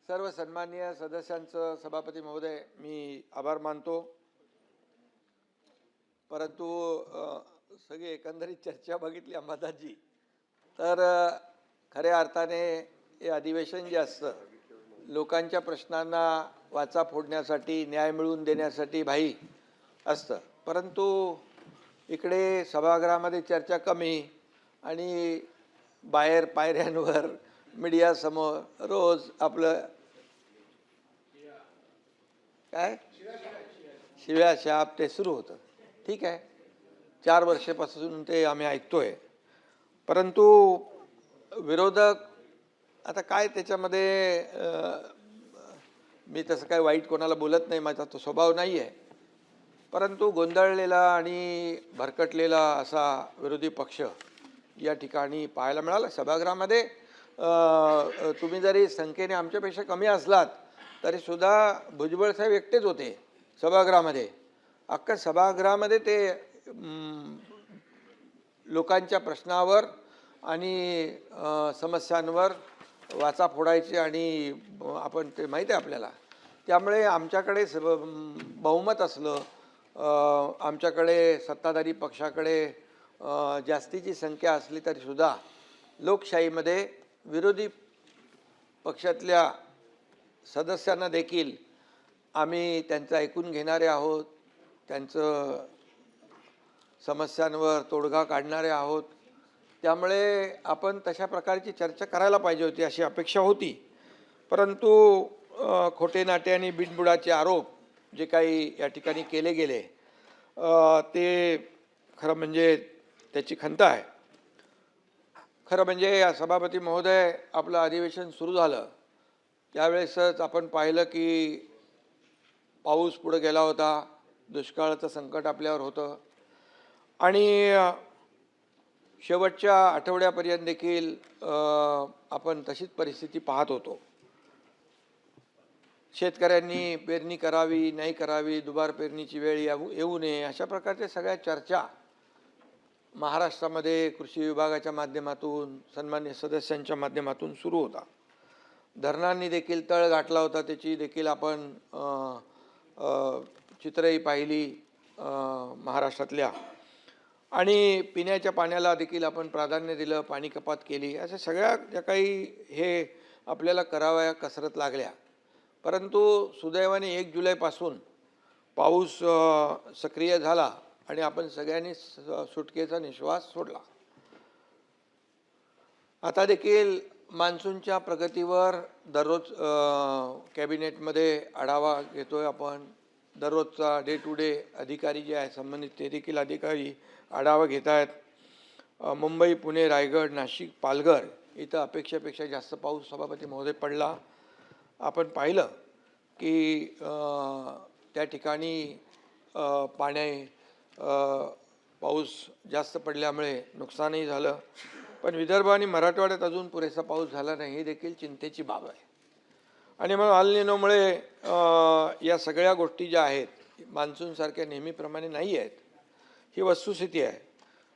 सर्व सन्माननीय सदस्यांचं सभापती महोदय मी आभार मानतो। परंतु सगळी एकंदरीत चर्चा बघितली अंबादासजी तर खऱ्या अर्थाने हे अधिवेशन जे असतं लोकांच्या प्रश्नांना वाचा फोडण्यासाठी न्याय मिळवून देण्यासाठी भाई असतं, परंतु इकडे सभागृहामध्ये चर्चा कमी आणि बाहेर पायऱ्यांवर मीडिया समोर रोज आपलं काय शिव्या शाप ते सुरू होतं। ठीक आहे, 4 वर्षापासून ते आम्ही ऐकतोय, परंतु विरोधक आता काय त्याच्यामध्ये मी तसं काय वाईट कोणाला बोलत नाही, माझा तो स्वभाव नाही आहे, परंतु गोंधळलेला आणि भरकटलेला असा विरोधी पक्ष या ठिकाणी पाहायला मिळाला सभागृहामध्ये। तुम्ही जरी संख्येने आमच्यापेक्षा कमी असलात तरी सुद्धा भुजबळ साहेब एकटेच होते सभागृहामध्ये। अख्खा सभागृहामध्ये ते लोकांच्या प्रश्नावर आणि समस्यांवर वाचा फोडायचे आणि आपण ते माहीत आहे आपल्याला। त्यामुळे आमच्याकडे बहुमत असलं, आमच्याकडे सत्ताधारी पक्षाकडे जास्तीची संख्या असली तरी सुद्धा लोकशाहीमध्ये विरोधी पक्षातल्या सदस्यांना देखील आम्ही त्यांचं ऐकून घेणारे आहोत, त्यांचं समस्यांवर तोडगा काढणारे आहोत। त्यामुळे आपण तशा प्रकारची चर्चा करायला पाहिजे होती अशी अपेक्षा होती, परंतु खोटे नाटे आणि बिनबुडाचे आरोप जे काही या ठिकाणी केले गेले ते खरं म्हणजे त्याची खंत आहे। खरं म्हणजे या सभापती महोदय आपलं अधिवेशन सुरू झालं त्यावेळेसच आपण पाहिलं की पाऊस पुढे गेला होता, दुष्काळाचं संकट आपल्यावर होतं आणि शेवटच्या आठवड्यापर्यंत देखील आपण तशीच परिस्थिती पाहत होतो। शेतकऱ्यांनी पेरणी करावी नाही करावी, दुबार पेरणीची वेळ येऊ नये, अशा प्रकारच्या सगळ्या चर्चा महाराष्ट्रामध्ये कृषी विभागाच्या माध्यमातून सन्मान्य सदस्यांच्या माध्यमातून सुरू होता। धरणांनी देखील तळ गाठला होता, त्याची देखील आपण चित्रही पाहिली महाराष्ट्रातल्या, आणि पिण्याच्या पाण्याला देखील आपण प्राधान्य दिलं, पाणी कपात केली, अशा सगळ्या ज्या काही हे आपल्याला कराव्या कसरत लागल्या। परंतु सुदैवाने 1 जुलैपासून पाऊस सक्रिय झाला आणि आपण सगळ्यांनी सुटकेचा निश्वास सोडला। आता देखील मान्सूनच्या प्रगतीवर दररोज कॅबिनेटमध्ये आढावा घेतोय आपण, दररोजचा डे टू डे अधिकारी जे आहे संबंधित ते देखील अधिकारी आढावा घेत आहेत। मुंबई, पुणे, रायगड, नाशिक, पालघर इथं अपेक्षेपेक्षा जास्त पाऊस सभापती महोदय पडला। आपण पाहिलं की त्या ठिकाणी पाऊस जास्त पडल्यामुळे नुकसानही झालं, पण विदर्भ आणि मराठवाड्यात अजून पुरेसा पाऊस झाला नाही, ही देखील चिंतेची बाब आहे। आणि मग अल निनोमुळे या सगळ्या गोष्टी ज्या आहेत मान्सूनसारख्या नेहमीप्रमाणे नाही आहेत, ही वस्तुस्थिती आहे।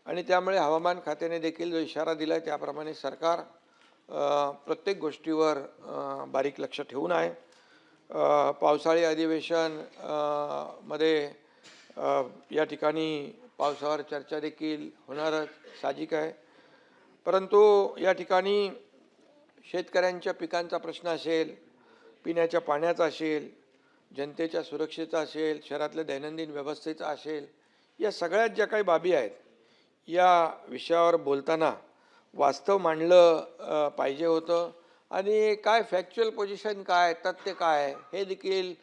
आणि त्यामुळे हवामान खात्याने देखील जो इशारा दिला आहे त्याप्रमाणे सरकार प्रत्येक गोष्टीवर बारीक लक्ष ठेवून आहे। पावसाळी अधिवेशन मध्ये या ठिकाणी पावसावर चर्चा देखील होणारच साहजिक आहे, परंतु या ठिकाणी शेतकऱ्यांच्या पिकांचा प्रश्न असेल, पिण्याच्या पाण्याचा असेल, जनतेच्या सुरक्षेचा असेल, शहरातल्या दैनंदिन व्यवस्थेचा असेल, या सगळ्यात ज्या काही बाबी आहेत या विषयावर बोलताना वास्तव मांडलं पाहिजे होतं आणि काय फॅक्च्युअल पोझिशन काय, तथ्य काय हे देखील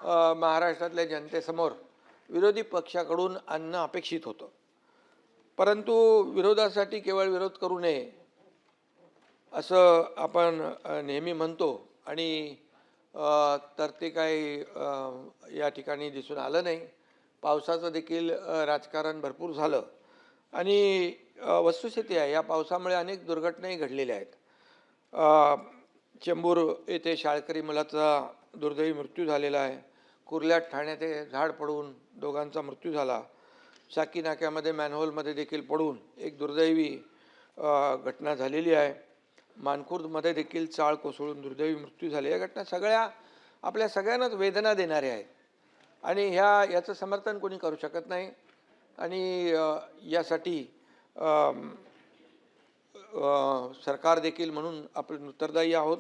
महाराष्ट्रातल्या जनतेसमोर विरोधी पक्षाकडून आणणं अपेक्षित होतं। परंतु विरोधासाठी केवळ विरोध करू नये असं आपण नेहमी म्हणतो आणि तर ते काही या ठिकाणी दिसून आलं नाही। पावसाचं देखील राजकारण भरपूर झालं आणि वस्तुस्थिती आहे या पावसामुळे अनेक दुर्घटनाही घडलेल्या आहेत। चेंबूर येथे शाळकरी मुलाचा दुर्दैवी मृत्यू झालेला आहे, कुर्ल्यात ठाण्यात झाड पडून दोघांचा मृत्यू झाला, साकी नाक्यामध्ये मॅनहोलमध्ये देखील पडून एक दुर्दैवी घटना झालेली आहे। मानखुर्दमध्ये देखील चाळ कोसळून दुर्दैवी मृत्यू झाले. या घटना सगळ्या आपल्या सगळ्यांनाच वेदना देणाऱ्या आहेत आणि याचं समर्थन कोणी करू शकत नाही. आणि यासाठी सरकार देखील म्हणून आपण उत्तरदायी आहोत.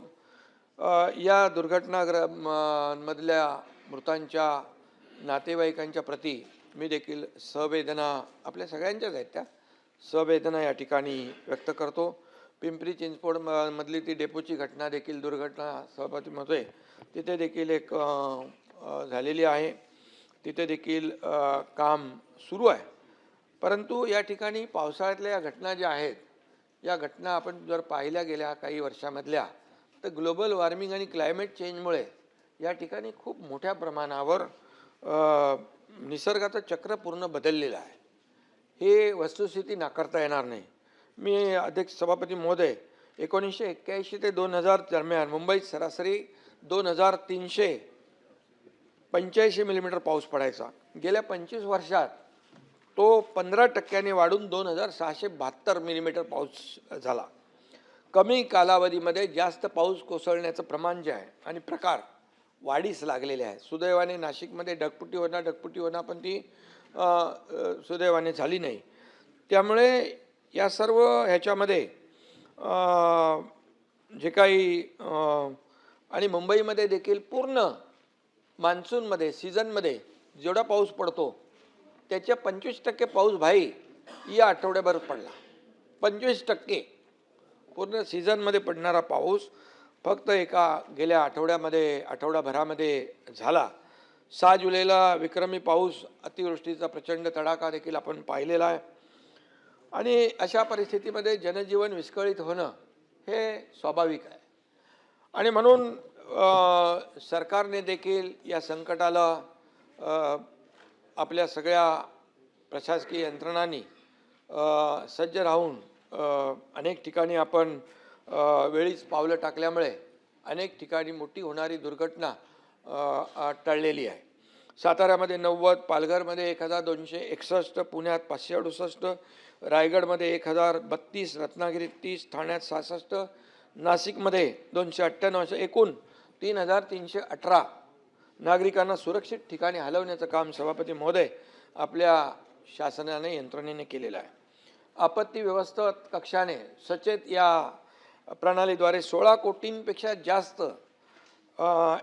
या दुर्घटनामधल्या मृतांच्या नातेवाईकांच्या प्रती मी देखील संवेदना आपल्या सगळ्यांच्याच आहेत त्या संवेदना या ठिकाणी व्यक्त करतो. पिंपरी चिंचवड मधली ती डेपोची घटना देखील दुर्घटना सभापतीमध्ये तिथे देखील एक झालेली आहे. तिथे देखील काम सुरू आहे. परंतु या ठिकाणी पावसाळ्यातल्या या घटना ज्या आहेत या घटना आपण जर पाहिल्या गेल्या काही वर्षामधल्या तर ग्लोबल वॉर्मिंग आणि क्लायमेट चेंजमुळे या ठिकाणी खूप मोठ्या प्रमाणावर निसर्गाचं चक्र पूर्ण बदललेलं आहे. हे वस्तुस्थिती नाकारता येणार नाही. मी अध्यक्ष सभापती महोदय 1981 ते 2000 दरम्यान मुंबईत सरासरी 2385 मिलीमीटर पाऊस पडायचा. गेल्या 25 वर्षात तो 15% वाढून 2672 मिलीमीटर पाऊस झाला. कमी कालावधीमध्ये जास्त पाऊस कोसळण्याचं प्रमाण जे आहे आणि प्रकार वाढीस लागलेले आहे. सुदैवाने नाशिकमध्ये ढगफुटी होणार पण ती सुदैवाने झाली नाही. त्यामुळे या सर्व ह्याच्यामध्ये जे काही आणि मुंबईमध्ये देखील पूर्ण मान्सूनमध्ये सीझनमध्ये जेवढा पाऊस पडतो त्याच्या 25% पाऊस भाई या आठवड्याभरात पडला. 25% पूर्ण सीझनमध्ये पडणारा पाऊस फक्त गेल्या आठवड्याभरामध्ये झाला. 6 जुलैला विक्रमी पाऊस अतिवृष्टीचा प्रचंड तडाखा देखील आपण पाहिलेला आहे. आणि अशा परिस्थितीमध्ये जनजीवन विस्कळीत होणं हे स्वाभाविक आहे. आणि म्हणून सरकारने देखील या संकटाला आपल्या सगळ्या प्रशासकीय यंत्रणांनी सज्ज राहून अनेक ठिकाणी आपण वेळीच पावलं टाकल्यामुळे अनेक ठिकाणी मोठी होणारी दुर्घटना टळलेली आहे. साताऱ्यामध्ये 90, पालघरमध्ये 1261, पुण्यात 568, रायगडमध्ये 1032, रत्नागिरीत 30, ठाण्यात 66, नाशिकमध्ये 298, एकूण 3318 नागरिकांना सुरक्षित ठिकाणी हलवण्याचं काम सभापती महोदय आपल्या शासनाने यंत्रणेने केलेलं आहे. आपत्ती व्यवस्थापन कक्षाने सचेत या प्रणालीद्वारे 16 कोटींपेक्षा जास्त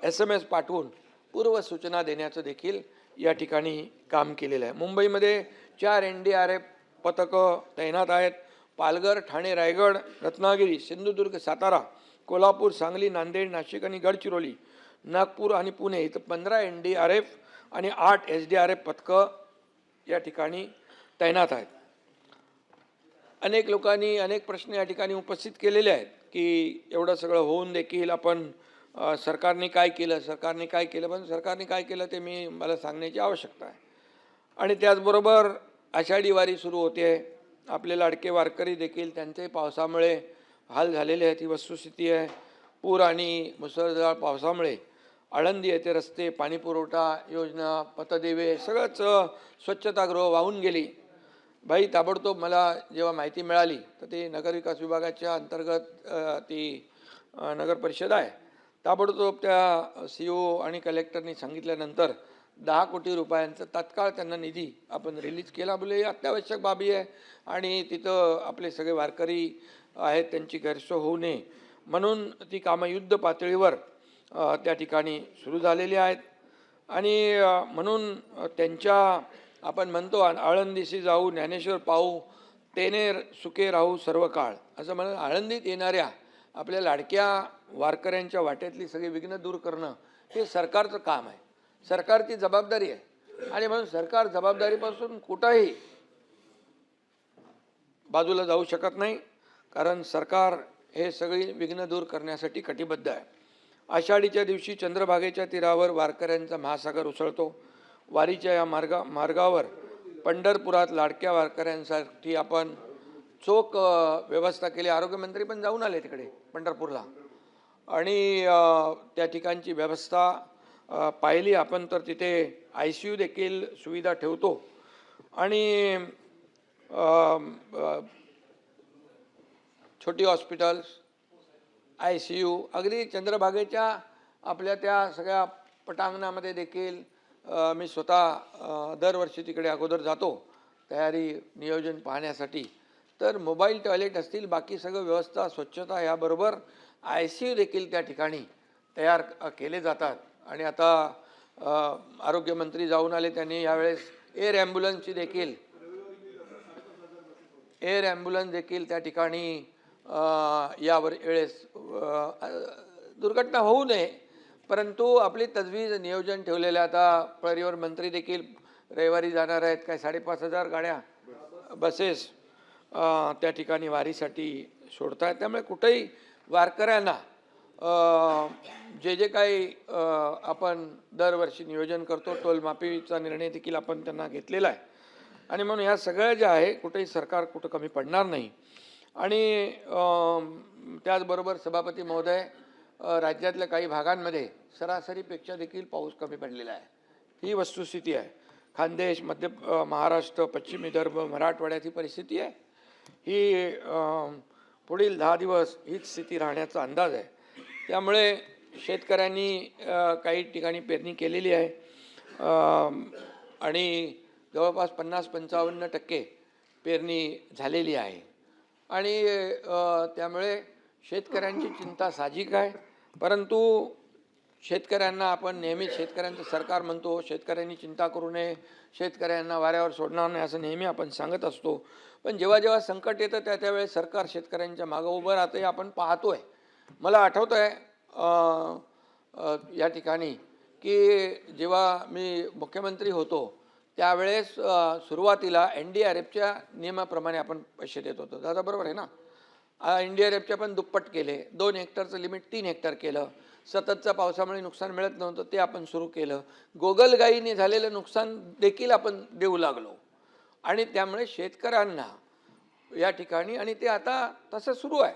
SMS पाठवून पूर्व सूचना देण्याचं देखील या ठिकाणी काम केलेलं आहे. मुंबईमध्ये 4 NDRF पथकं तैनात आहेत. पालघर, ठाणे, रायगड, रत्नागिरी, सिंधुदुर्ग, सातारा, कोल्हापूर, सांगली, नांदेड, नाशिक आणि गडचिरोली, नागपूर आणि पुणे इथं 15 NDRF आणि 8 SDRF पथकं या ठिकाणी तैनात आहेत. अनेक लोकांनी अनेक प्रश्न या ठिकाणी उपस्थित केलेले आहेत की एवढं सगळं होऊन देखील आपण सरकारने काय केलं पण सरकारने काय केलं ते मला सांगण्याची आवश्यकता आहे. आणि त्याचबरोबर आषाढी वारी सुरू होते. आपले लाडके वारकरी देखील त्यांचे पावसामुळे हाल झालेले आहेत. ही वस्तुस्थिती आहे. पूर आणि मुसळधार पावसामुळे आळंदी येथे रस्ते, पाणीपुरवठा योजना, पतदेवे सगळंच स्वच्छतागृह वाहून गेली. भाई ताबडतोब मला जेव्हा माहिती मिळाली तर ते नगरविकास विभागाच्या अंतर्गत ती नगर परिषद आहे. ताबडतोब त्या CO आणि कलेक्टरनी सांगितल्यानंतर 10 कोटी रुपयांचा तात्काळ त्यांना निधी आपण रिलीज केला. बोले अत्यावश्यक बाबी आहे आणि तिथं आपले सगळे वारकरी आहेत त्यांची गैरसोय होऊ नये म्हणून ती कामं युद्ध पातळीवर त्या ठिकाणी सुरू झालेली आहेत. आणि म्हणून त्यांच्या आपण म्हणतो आळंदीशी जाऊ ज्ञानेश्वर पाहू तेने सुखे राहू सर्व काळ असं म्हणून आळंदीत येणाऱ्या आपल्या लाडक्या वारकऱ्यांच्या वाटेतली सगळी विघ्न दूर करणं हे सरकारचं काम आहे. सरकारची जबाबदारी आहे. आणि म्हणून सरकार जबाबदारीपासून कुठंही बाजूला जाऊ शकत नाही. कारण सरकार हे सगळी विघ्न दूर करण्यासाठी कटिबद्ध आहे. आषाढीच्या दिवशी चंद्रभागेच्या तीरावर वारकऱ्यांचा महासागर उसळतो. वारीच्या या मार्गावर पंढरपुरात लाडक्या वारकऱ्यांसाठी आपण चोख व्यवस्था केली. आरोग्यमंत्री पण जाऊन आले तिकडे पंढरपूरला आणि त्या ठिकाणची व्यवस्था पाहिली आपण तर तिथे ICU देखील सुविधा ठेवतो. आणि छोटी हॉस्पिटल्स ICU, अगदी चंद्रभागेच्या आपल्या त्या सगळ्या पटांगणामध्ये देखील मी स्वतः दरवर्षी तिकडे अगोदर जातो तयारी नियोजन पाहण्यासाठी. तर मोबाईल टॉयलेट असतील, बाकी सगळं व्यवस्था स्वच्छता याबरोबर ICU देखील त्या ठिकाणी तयार केले जातात. आणि आता आरोग्यमंत्री जाऊन आले, त्यांनी यावेळेस एअर ॲम्ब्युलन्स देखील त्या ठिकाणी यावर वेळेस दुर्घटना होऊ नये परंतु आपली तजवीज नियोजन ठेवलेलं. आता परिवहन मंत्री देखील रविवारी जाणार आहेत, काय 5,500 गाड्या बसेस त्या ठिकाणी वारीसाठी सोडत आहेत. त्यामुळे कुठेही वारकऱ्यांना जे जे काही आपण दरवर्षी नियोजन करतो, टोलमाफीचा निर्णय देखील आपण त्यांना घेतलेला आहे. आणि म्हणून ह्या सगळ्या ज्या आहे कुठेही सरकार कुठं कमी पडणार नाही. आणि त्याचबरोबर सभापती महोदय, राज्यातल्या काही भागांमध्ये सरासरीपेक्षा देखील पाऊस कमी पडलेला आहे. ही वस्तुस्थिती आहे. खानदेश, मध्य महाराष्ट्र, पश्चिम विदर्भ, मराठवाड्यात ही परिस्थिती आहे. ही पुढील 10 दिवस हीच स्थिती राहण्याचा अंदाज आहे. त्यामुळे शेतकऱ्यांनी काही ठिकाणी पेरणी केलेली आहे आणि जवळपास 50-55% पेरणी झालेली आहे. आणि त्यामुळे शेतकऱ्यांची चिंता साहजिक आहे. परंतु शेतकऱ्यांना आपण नेहमी शेतकऱ्यांचं सरकार म्हणतो, शेतकऱ्यांनी चिंता करू नये, शेतकऱ्यांना वाऱ्यावर सोडणार नाही असं नेहमी आपण सांगत असतो. पण जेव्हा जेव्हा संकट येतं त्यावेळेस सरकार शेतकऱ्यांच्या मागं उभं राहतं, हे आपण पाहतोय. मला आठवतं आहे या ठिकाणी की जेव्हा मी मुख्यमंत्री होतो त्यावेळेस सुरुवातीला NDRFच्या नियमाप्रमाणे आपण पैसे देत होतो. दादा बरोबर आहे ना? NDRFच्या पण दुप्पट केले. 2 हेक्टरचं लिमिट 3 हेक्टर केलं. सततच्या पावसामुळे नुकसान मिळत नव्हतं ते आपण सुरू केलं. गोगलगाईने झालेलं नुकसान देखील आपण देऊ लागलो. आणि त्यामुळे शेतकऱ्यांना या ठिकाणी, आणि ते आता तसं सुरू आहे.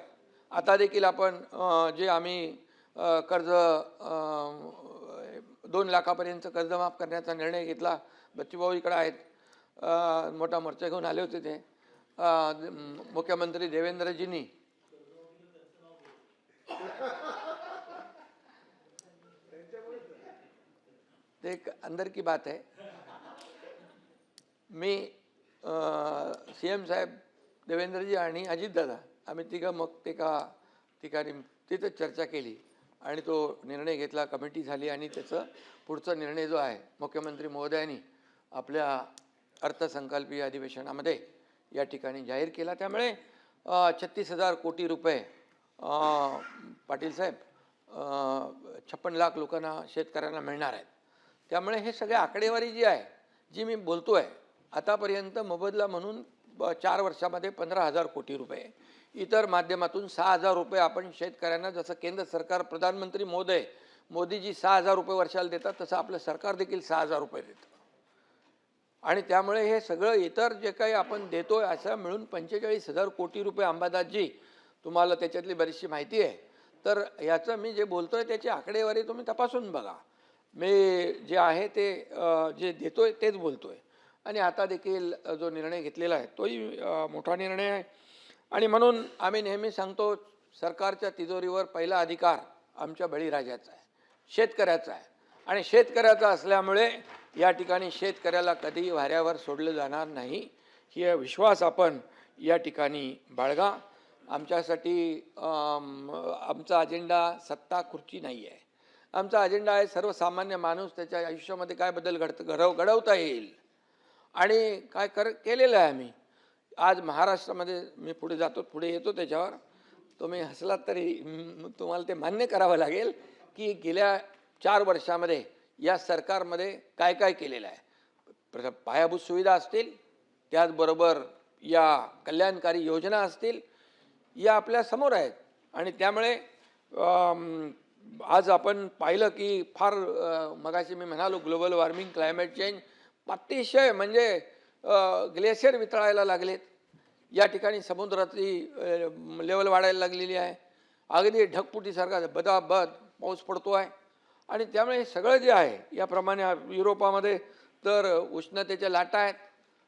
आता देखील आपण जे आम्ही कर्ज 2 लाखापर्यंत कर्ज माफ करण्याचा निर्णय घेतला. बच्चूभाऊ इकडे आहेत, मोठा मोर्चा घेऊन आले होते ते. मुख्यमंत्री देवेंद्रजींनी ते एक अंदर की बात आहे. मी CM साहेब, देवेंद्रजी आणि अजितदादा आम्ही तिघं मग ते का ठिकाणी तिथं चर्चा केली आणि तो निर्णय घेतला. कमिटी झाली आणि त्याचा पुढचा निर्णय जो आहे मुख्यमंत्री महोदयांनी आपल्या अर्थसंकल्पीय अधिवेशनामध्ये या ठिकाणी जाहीर केला. त्यामुळे 36,000 कोटी रुपये पाटील साहेब 56 लाख लोकांना शेतकऱ्यांना मिळणार आहेत. त्यामुळे हे सगळे आकडेवारी जी आहे जी मी बोलतो आहे, आतापर्यंत मोबदला म्हणून 4 वर्षामध्ये 15,000 कोटी रुपये, इतर माध्यमातून 6,000 रुपये आपण शेतकऱ्यांना, जसं केंद्र सरकार प्रधानमंत्री महोदय मोदीजी 6,000 रुपये वर्षाला देतात तसं आपलं सरकार देखील 6,000 रुपये देतं. आणि त्यामुळे हे सगळं इतर जे काही आपण देतोय असं मिळून 45,000 कोटी रुपये. अंबादासजी, तुम्हाला त्याच्यातली बरीचशी माहिती आहे, तर याचं मी जे बोलतोय त्याची आकडेवारी तुम्ही तपासून बघा. मी जे आहे ते जे देतोय तेच बोलतोय. आणि आता देखील जो निर्णय घेतलेला आहे तोही मोठा निर्णय आहे. आणि म्हणून आम्ही नेहमी सांगतो, सरकारच्या तिजोरीवर पहिला अधिकार आमच्या बळीराजाचा आहे, शेतकऱ्याचा आहे. आणि शेतकऱ्याचा असल्यामुळे या ठिकाणी शेतकऱ्याला कधीही वाऱ्यावर सोडलं जाणार नाही, ही विश्वास आपण या ठिकाणी बाळगा. आमच्यासाठी आमचा अजेंडा सत्ता खुर्ची नाही आहे. आमचा अजेंडा आहे सर्वसामान्य माणूस त्याच्या आयुष्यामध्ये काय बदल घडवता येईल आणि काय केलेलं आहे आम्ही. आज महाराष्ट्रामध्ये मी पुढे येतो त्याच्यावर. तुम्ही हसलात तरी तुम्हाला ते मान्य करावं लागेल की गेल्या 4 वर्षामध्ये या सरकारमध्ये काय काय केलेलं आहे. पायाभूत सुविधा असतील, त्याचबरोबर या कल्याणकारी योजना असतील, या आपल्या समोर आहेत. आणि त्यामुळे आज आपण पाहिलं की फार मगाशी मी म्हणालो ग्लोबल वॉर्मिंग, क्लायमेट चेंज अतिशय म्हणजे ग्लेशियर वितळायला लागलेत. या ठिकाणी समुद्राची लेवल वाढायला लागलेली आहे. अगदी ढगफुटीसारखा बदाबद पाऊस पडतो आहे. आणि त्यामुळे हे सगळं जे आहे याप्रमाणे युरोपामध्ये तर उष्णतेच्या लाटा आहेत.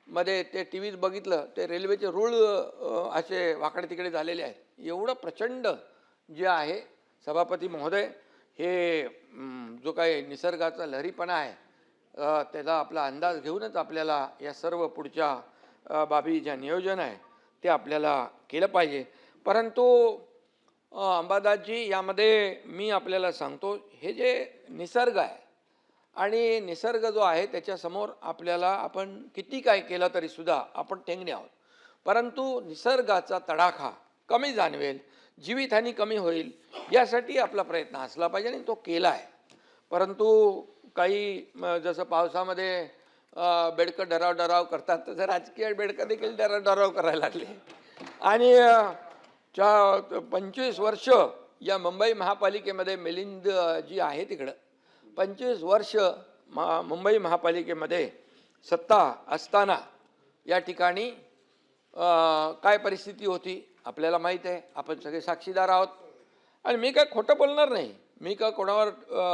मध्ये ते TVत बघितलं ते रेल्वेचे रूळ असे वाकडे तिकडे झालेले आहेत. एवढं प्रचंड जे आहे सभापती महोदय, हे जो काही निसर्गाचा लहरीपणा आहे त्याचा आपला अंदाज घेऊनच आपल्याला या सर्व पुढच्या बाबी ज्या नियोजन आहे ते आपल्याला केलं पाहिजे. परंतु अंबादासजी, यामध्ये मी आपल्याला सांगतो, हे जे निसर्ग आहे आणि निसर्ग जो आहे त्याच्यासमोर आपल्याला आपण किती काय केलं तरीसुद्धा आपण टेंगणे आहोत. परंतु निसर्गाचा तडाखा कमी जाणवेल, जीवितहानी कमी होईल, यासाठी आपला प्रयत्न असला पाहिजे आणि तो केला आहे. परंतु काही जसं पावसामध्ये बेडकं डराव करतात, तसं राजकीय बेडकं देखील डराव करायला लागले. आणि 25 वर्ष या मुंबई महापालिकेमध्ये मिलिंद जी आहे तिकडं 25 वर्ष मुंबई महापालिकेमध्ये सत्ता असताना या ठिकाणी काय परिस्थिती होती आपल्याला माहीत आहे, आपण सगळे साक्षीदार आहोत. आणि मी काय खोटं बोलणार नाही, मी का कोणावर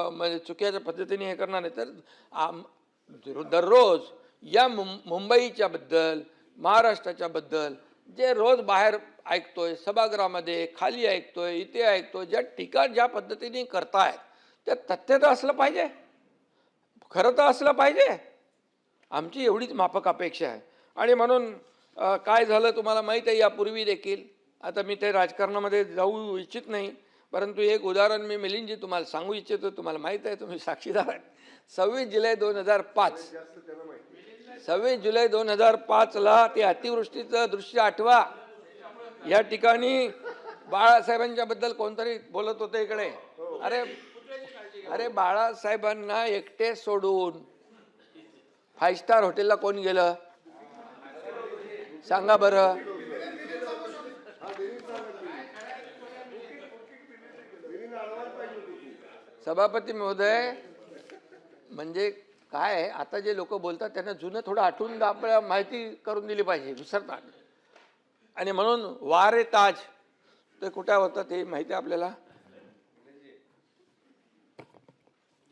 म्हणजे चुकीच्या पद्धतीने हे करणार नाही. तर दररोज या मुंबईच्या बद्दल, महाराष्ट्राच्या बद्दल जे रोज बाहेर ऐकतोय, सभागृहामध्ये खाली ऐकतोय, इथे ऐकतोय, ज्या टीका ज्या पद्धतीने करतायत त्यात तथ्य तर असलं पाहिजे, खरं तर असलं पाहिजे. आमची एवढीच माफक अपेक्षा आहे. आणि म्हणून काय झालं तुम्हाला माहीत आहे यापूर्वी देखील, आता मी ते राजकारणामध्ये जाऊ इच्छित नाही, परंतु एक उदाहरण मी मिलिंदजी तुम्हाला सांगू इच्छितो. तुम्हाला माहीत आहे, तुम्ही साक्षीदार आहे. 26 जुलै 2005 26 जुलै 2005ला ते अतिवृष्टीचं दृश्य आठवा. या ठिकाणी बाळासाहेबांच्या बद्दल कोणतरी बोलत होते इकडे. अरे बाळासाहेबांना एकटे सोडून 5 स्टार हॉटेलला कोण गेलं सांगा बरं. सभापती महोदय, म्हणजे काय आहे, आता जे लोक बोलतात त्यांना जुनं थोडं आठवून आपल्याला माहिती करून दिली पाहिजे, विसरतात. आणि म्हणून वारे ताज ते कुठे होतं ते माहिती आहे आपल्याला.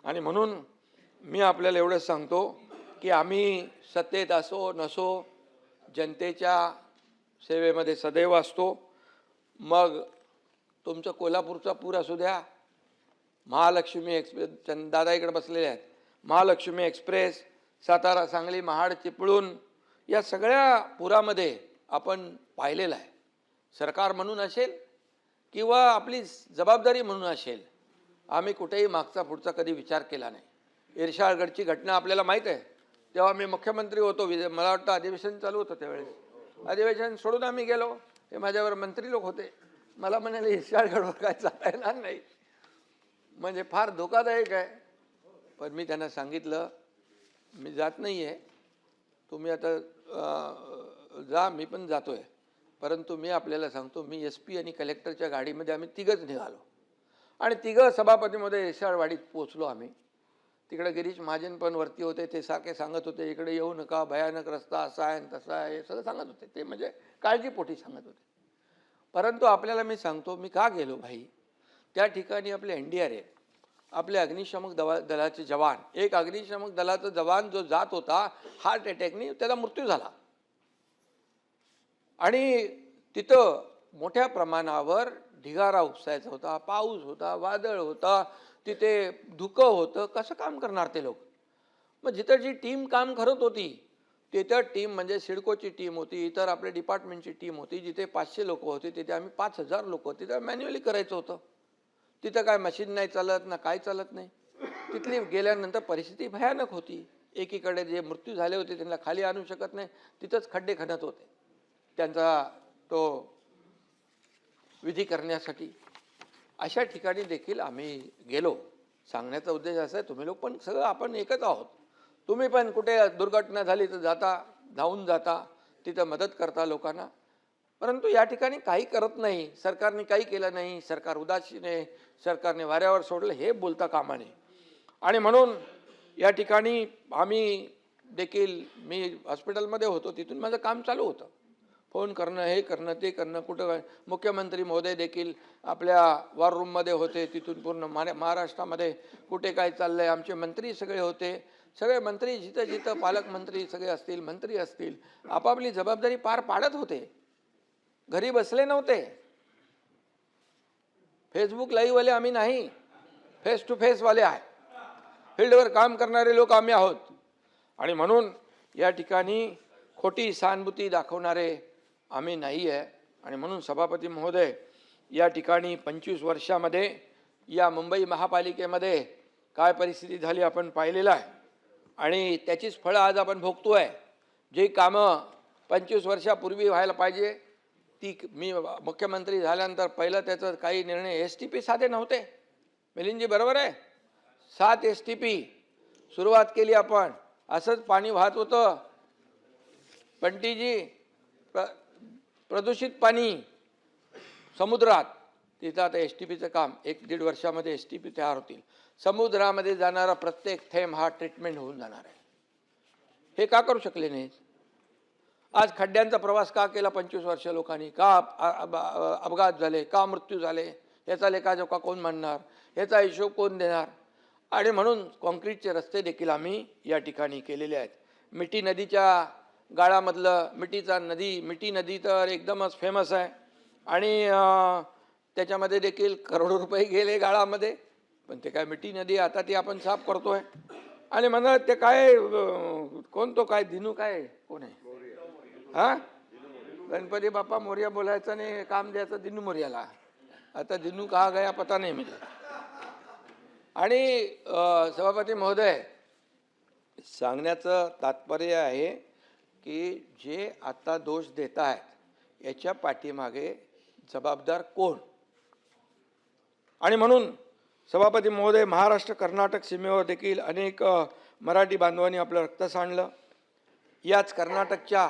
आणि म्हणून मी आपल्याला एवढंच सांगतो की आम्ही सत्तेत असो नसो जनतेच्या सेवेमध्ये सदैव असतो. मग तुमचं कोल्हापूरचा पूर असू द्या, महालक्ष्मी एक्सप्रेस, दादा इकडे बसलेले आहेत, महालक्ष्मी एक्सप्रेस, सातारा सांगली महाड चिपळूण, या सगळ्या पुरामध्ये आपण पाहिलेलं आहे. सरकार म्हणून असेल किंवा आपली जबाबदारी म्हणून असेल, आम्ही कुठेही मागचा पुढचा कधी विचार केला नाही. इर्शाळगडची घटना आपल्याला माहीत आहे, तेव्हा मी मुख्यमंत्री होतो, मला वाटतं अधिवेशन चालू होतं त्यावेळेस. अधिवेशन सोडून आम्ही गेलो, हे माझ्यावर मंत्री लोक होते, मला म्हणाले इर्शाळगडवर काय जाता येणार नाही, म्हणजे फार धोकादायक आहे. पण मी त्यांना सांगितलं मी जात नाही आहे, तुम्ही आता जा, मी पण जातो आहे. परंतु मी आपल्याला सांगतो, मी SP आणि कलेक्टरच्या गाडीमध्ये आम्ही तिघंच निघालो आणि तिघं सभापतीमध्ये इर्शाळवाडीत पोचलो. आम्ही तिकडे गिरीश महाजन पण वरती होते, ते सारखे सांगत होते इकडे येऊ नका, भयानक रस्ता असा आहे तसा आहे, हे सगळं सांगत होते. ते म्हणजे काळजीपोटी सांगत होते. परंतु आपल्याला मी सांगतो मी का गेलो भाई, त्या ठिकाणी आपले NDRF, आपले अग्निशमक दलाचे जवान, एक अग्निशमक दलाचा जवान जो जात होता हार्ट अटॅकने त्याचा मृत्यू झाला. आणि तिथं मोठ्या प्रमाणावर ढिगारा उपसायचा होता, पाऊस होता, वादळ होता, तिथे धुकं होतं, कसं काम करणार ते लोक. मग जिथं जी टीम काम करत होती तिथं टीम म्हणजे सिडकोची टीम होती, इतर आपल्या डिपार्टमेंटची टीम होती, जिथे 500 लोक होते तिथे आम्ही 5000 लोक होते. तिथं मॅन्युअली करायचं होतं. तिथं काय मशीन नाही चालत ना काय चालत नाही. तिथली गेल्यानंतर परिस्थिती भयानक होती. एकीकडे जे मृत्यू झाले होते त्यांना खाली आणू शकत नाही, तिथंच खड्डे खणत होते त्यांचा तो विधी करण्यासाठी. अशा ठिकाणी देखील आम्ही गेलो. सांगण्याचा उद्देश असा आहे, तुम्ही लोक पण सगळं आपण एकच आहोत. तुम्ही पण कुठे दुर्घटना झाली तर धावून जाता, तिथं मदत करता लोकांना. परंतु या ठिकाणी काही करत नाही, सरकारने काही केलं नाही, सरकार उदासीन आहे, सरकारने वाऱ्यावर सोडलं, हे बोलता कामा नये. आणि म्हणून या ठिकाणी आम्ही देखील, मी हॉस्पिटलमध्ये होतो, तिथून माझं काम चालू होतं, फोन करणं, हे करणं, ते करणं. कुठं मुख्यमंत्री महोदय देखील आपल्या वॉर रूममध्ये होते, तिथून पूर्ण महाराष्ट्रामध्ये कुठे काय चाललं आहे, आमचे मंत्री सगळे होते. सगळे मंत्री जिथं जिथं पालकमंत्री सगळे असतील, मंत्री असतील, आपापली जबाबदारी पार पाडत होते, घरी बसले नव्हते. फेसबुक लाईव्हवाले आम्ही नाही, फेस टू फेसवाले आहे. फील्डवर काम करणारे लोक आम्ही आहोत. आणि म्हणून या ठिकाणी खोटी सहानुभूती दाखवणारे आम्ही नाही आहे. आणि म्हणून सभापती महोदय, या ठिकाणी 25 वर्षामध्ये या मुंबई महापालिकेमध्ये काय परिस्थिती झाली आपण पाहिलेलं आहे. आणि त्याचीच फळं आज आपण भोगतो आहे. जे कामं 25 वर्षापूर्वी व्हायला पाहिजे ती मी मुख्यमंत्री झाल्यानंतर पहिलं त्याचं काही निर्णय STP साधे नव्हते. मिलिंदजी बरोबर आहे. 7 STP सुरुवात केली आपण. असंच पाणी वाहत होतं. पंटीजी, प्रदूषित पाणी समुद्रात, तिथं आता STPचं काम 1-1.5 वर्षामध्ये STP तयार होतील. समुद्रामध्ये जाणारा प्रत्येक थेंब हा ट्रीटमेंट होऊन जाणार आहे. हे का करू शकले नाहीत? आज खड्ड्यांचा प्रवास का केला 25 वर्ष लोकांनी? का अपघात झाले? का मृत्यू झाले? याचा लेखाजोखा कोण मांडणार? याचा हिशोब कोण देणार? आणि म्हणून कॉन्क्रीटचे रस्ते देखील आम्ही या ठिकाणी केलेले आहेत. मिठी नदीच्या गाळामधलं मिठी नदी तर एकदमच फेमस आहे. आणि त्याच्यामध्ये देखील करोडो रुपये गेले गाळामध्ये. पण ते काय मिठी नदी आता ती आपण साफ करतोय. आणि म्हणा ते काय कोण तो काय दिनू काय कोण आहे? हां, गणपती बाप्पा मोर्या बोलायचं नाही, काम द्यायचं दिनू मोर्याला. आता दिनू कहा गया पता नाही म्हणजे. आणि सभापती महोदय, सांगण्याचं तात्पर्य आहे की जे आता दोष देत आहेत याच्या पाठीमागे जबाबदार कोण? आणि म्हणून सभापती महोदय, महाराष्ट्र कर्नाटक सीमेवर देखील अनेक मराठी बांधवांनी आपलं रक्त सांडलं. याच कर्नाटकच्या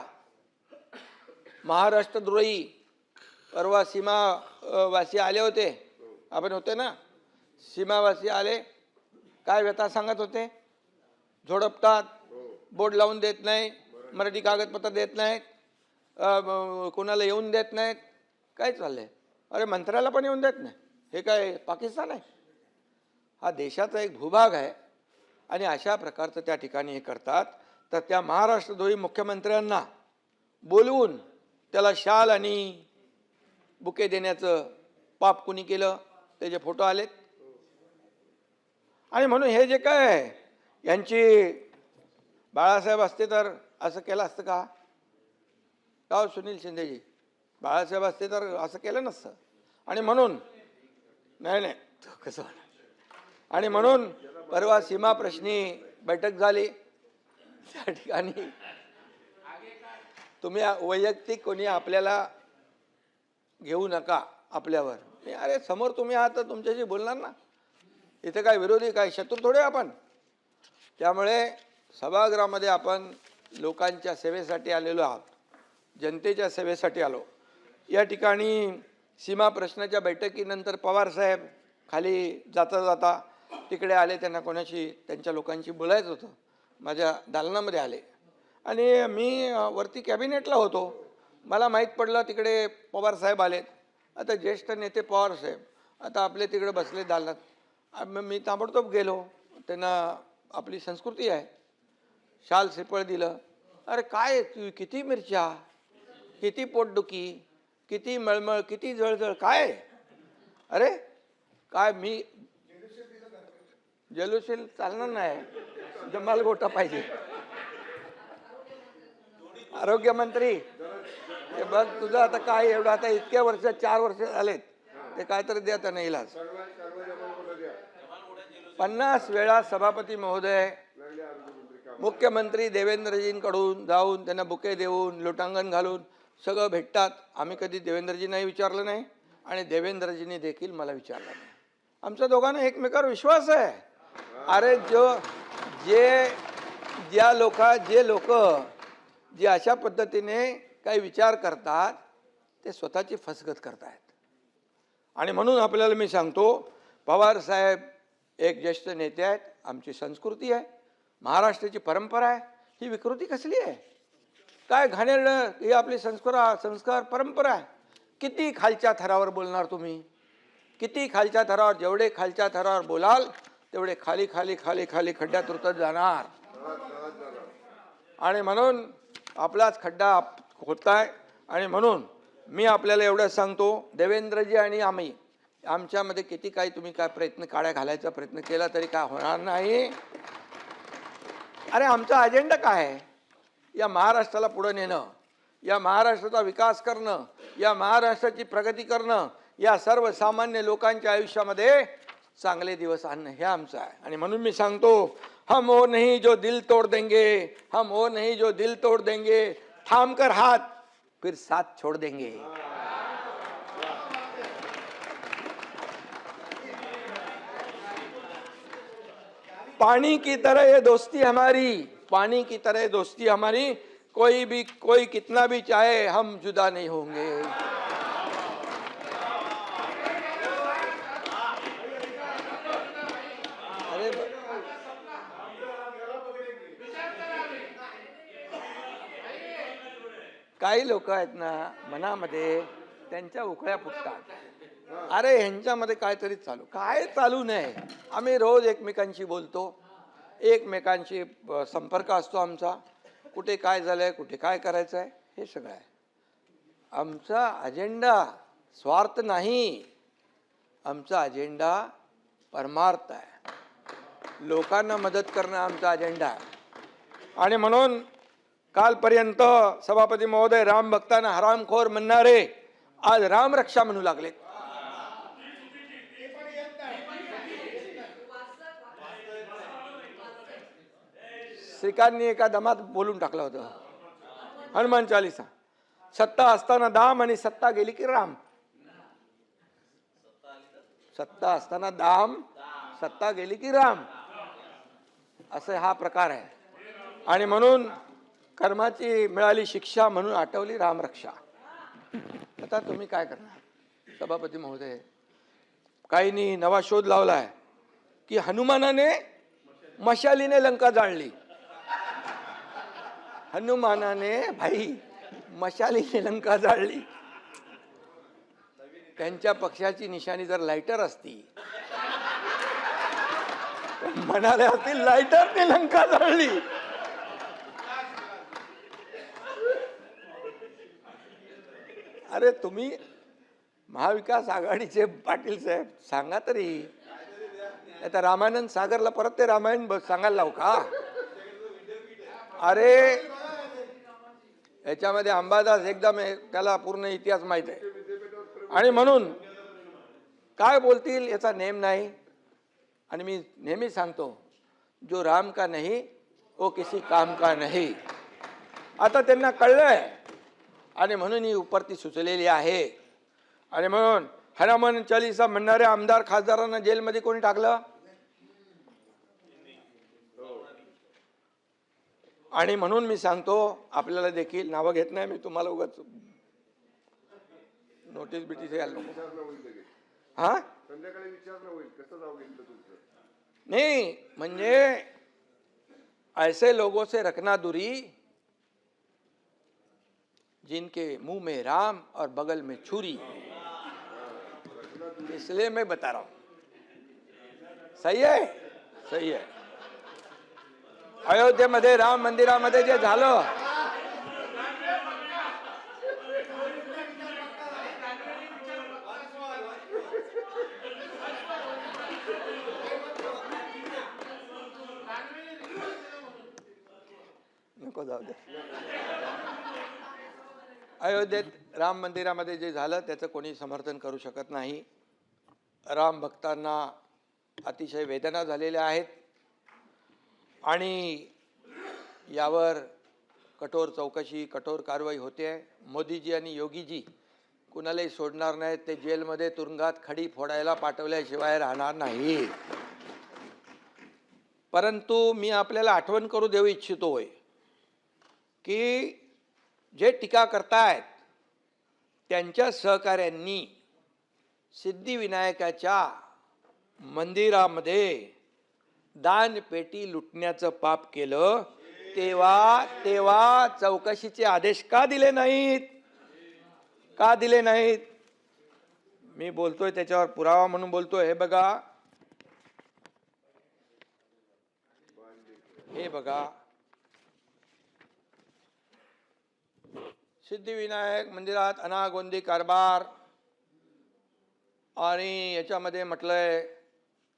महाराष्ट्रद्रोही परवा सीमावासी आले होते. आपण होते ना? सीमावासी आले, काय व्यथा सांगत होते? झोडपतात, बोर्ड लावून देत नाही, मराठी कागदपत्र देत नाहीत, कोणाला येऊन देत नाहीत. काय चाललंय? अरे मंत्र्याला पण येऊन देत नाही. हे काय पाकिस्तान आहे? हा देशाचा एक भूभाग आहे. आणि अशा प्रकारचं त्या ठिकाणी हे करतात. तर त्या महाराष्ट्रद्रोही मुख्यमंत्र्यांना बोलवून त्याला शाल आणि बुके देण्याचं पाप कुणी केलं? त्याचे फोटो आलेत. आणि म्हणून हे जे काय आहे, यांची बाळासाहेब असते तर असं केलं असतं का? का सुनील शिंदेजी? बाळासाहेब असते तर असं केलं नसतं. आणि म्हणून नाही कसं. आणि म्हणून परवा सीमा प्रश्नी बैठक झाली. त्या ठिकाणी तुम्ही वैयक्तिक कोणी आपल्याला घेऊ नका आपल्यावर. अरे समोर तुम्ही आहात तर तुमच्याशी बोलणार ना. इथे काय विरोधी, काय शत्रू थोडे आपण. त्यामुळे सभागृहामध्ये आपण लोकांच्या सेवेसाठी आलेलो आहोत, जनतेच्या सेवेसाठी आलो. या ठिकाणी सीमा प्रश्नाच्या बैठकीनंतर पवार साहेब खाली जाता जाता तिकडे आले. त्यांना कोणाशी त्यांच्या लोकांशी बोलायचं होतं. माझ्या दालनामध्ये आले आणि मी वरती कॅबिनेटला होतो. मला माहीत पडलं तिकडे पवार साहेब आलेत. आता ज्येष्ठ नेते पवार साहेब आता आपले तिकडे बसले दालनात. मी ताबडतोब गेलो. त्यांना आपली संस्कृती आहे, शाल श्रीफळ दिलं. अरे काय किती मिरच्या, किती पोटदुखी, किती मळमळ, किती जळजळ, काय? अरे काय मी जलुशील चालणार नाही, जमाल गोटा पाहिजे. आरोग्यमंत्री हे बघ तुझं आता काय एवढं, आता इतक्या वर्ष 4 वर्ष झालेत, ते काहीतरी द्या त्यांना इलाज. 50 वेळा सभापती महोदय मुख्यमंत्री देवेंद्रजींकडून जाऊन त्यांना बुके देऊन लोटांगण घालून सगळं भेटतात. आम्ही कधी देवेंद्रजींनाही विचारलं नाही आणि देवेंद्रजींनी देखील मला विचारलं नाही. आमच्या दोघांना एकमेकावर विश्वास आहे. अरे जे लोक जे अशा पद्धतीने काही विचार करतात ते स्वतःची फसगत करतायत. आणि म्हणून आपल्याला मी सांगतो, पवार साहेब एक ज्येष्ठ नेते आहेत. आमची संस्कृती आहे, महाराष्ट्राची परंपरा आहे. ही विकृती कसली आहे? काय घाणेरडं ही आपली संस्कार परंपरा आहे. किती खालच्या थरावर बोलणार तुम्ही? किती खालच्या थरावर? जेवढे खालच्या थरावर बोलाल तेवढे खाली खाली खाली खाली खड्ड्यात उतरत जाणार. आणि म्हणून आपलाच खड्डा होत आहे. आणि म्हणून मी आपल्याला एवढं सांगतो, देवेंद्रजी आणि आम्ही आमच्यामध्ये किती काही तुम्ही काय प्रयत्न काड्या घालायचा प्रयत्न केला तरी काय होणार नाही. अरे आमचा अजेंडा काय आहे? या महाराष्ट्राला पुढे नेणं, या महाराष्ट्राचा विकास करणं, या महाराष्ट्राची प्रगती करणं, या सर्वसामान्य लोकांच्या आयुष्यामध्ये चांगले दिवस आणणं हे आमचं आहे. आणि म्हणून मी सांगतो, हम वो नहीं जो दिल तोड़ देंगे, हम वो नहीं जो दिल तोड़ देंगे, थाम कर हाथ फिर साथ छोड़ देंगे. पानी की तरह ये दोस्ती हमारी, पानी की तरह दोस्ती हमारी, कोई कितना भी चाहे हम जुदा नहीं होंगे. अरे काही लोक आहेत ना, मनामध्ये त्यांच्या उकळ्या फुटतात. अरे ह्यांच्यामध्ये काहीतरी काय चालू नाही. आम्ही रोज एकमेकांशी बोलतो, एकमेकांशी संपर्क असतो आमचा. कुठे काय झालंय, कुठे काय करायचं आहे, हे सगळं आहे. आमचा अजेंडा स्वार्थ नाही, आमचा अजेंडा परमार्थ आहे. लोकांना मदत करणं आमचा अजेंडा आहे. आणि म्हणून कालपर्यंत सभापती महोदय राम भक्तांना हरामखोर म्हणणारे आज रामरक्षा म्हणू लागले. श्रीकांतनी एका दमात बोलून टाकलं होतं हनुमान चालीसा, सत्ता असताना दाम आणि सत्ता गेली की राम. सत्ता असताना दाम, सत्ता गेली की राम, असं हा प्रकार आहे. आणि म्हणून कर्माची मिळाली शिक्षा म्हणून आठवली रामरक्षा. आता तुम्ही काय करणार सभापती महोदय? काहींनी नवा शोध लावलाय की हनुमानाने मशालीने लंका जाळली. हनुमानाने भाई मशालीने लंका जाळली. त्यांच्या पक्षाची निशाणी जर लायटर असती म्हणाले असतील लायटरने लंका जाळली. अरे तुम्ही महाविकास आघाडीचे पाटील साहेब सांगा तरी. आता रामानंद सागरला परत ते रामायण सांगायला लावू का? अरे याच्यामध्ये अंबादास एकदम त्याला पूर्ण इतिहास माहित आहे. आणि म्हणून काय बोलतील याचा नेम नाही. आणि मी नेहमी सांगतो, जो राम का नहीं वो किसी काम का नहीं. आता त्यांना कळलंय आणि म्हणून ही उपरती सुचलेली आहे. आणि म्हणून हनुमान चालीसा म्हणणाऱ्या आमदार खासदारांना जेलमध्ये कोणी टाकलं? आणि म्हणून मी सांगतो, आपल्याला देखील नावं घेत नाही मी, तुम्हाला उगाच नोटीस बिटीस यायला नको. हा संध्याकाळी विचारणं होईल कसं जाऊ घेतलं तुमचं. नहीं म्हणजे ऐसे लोगों से रखना दूरी जिनके मुंह में राम और बगल में छुरी. इसलिए मैं बता रहा हूं. सही है, सही है. अयोध्येमध्ये राम मंदिरामध्ये जे झालं, नको जाऊ दे. अयोध्येत राम मंदिरामध्ये जे झालं त्याचं कोणी समर्थन करू शकत नाही. राम भक्तांना अतिशय वेदना झालेल्या आहेत आणि यावर कठोर चौकशी, कठोर कारवाई होते आहे. मोदीजी आणि योगीजी कुणालाही सोडणार नाहीत. ते जेलमध्ये तुरुंगात खडी फोडायला पाठवल्याशिवाय राहणार नाही. परंतु मी आपल्याला आठवण करू देऊ इच्छितोय की जे टीका करतायत त्यांच्या सहकाऱ्यांनी सिद्धिविनायकाच्या मंदिरामध्ये दानपेटी लुटण्याचं पाप केलं. तेव्हा चौकशीचे आदेश का दिले नाहीत? का दिले नाहीत? मी बोलतोय त्याच्यावर पुरावा म्हणून बोलतोय. हे बघा, हे बघा, सिद्धिविनायक मंदिरात अनागोंदी कारभार, आणि याच्यामध्ये म्हटलंय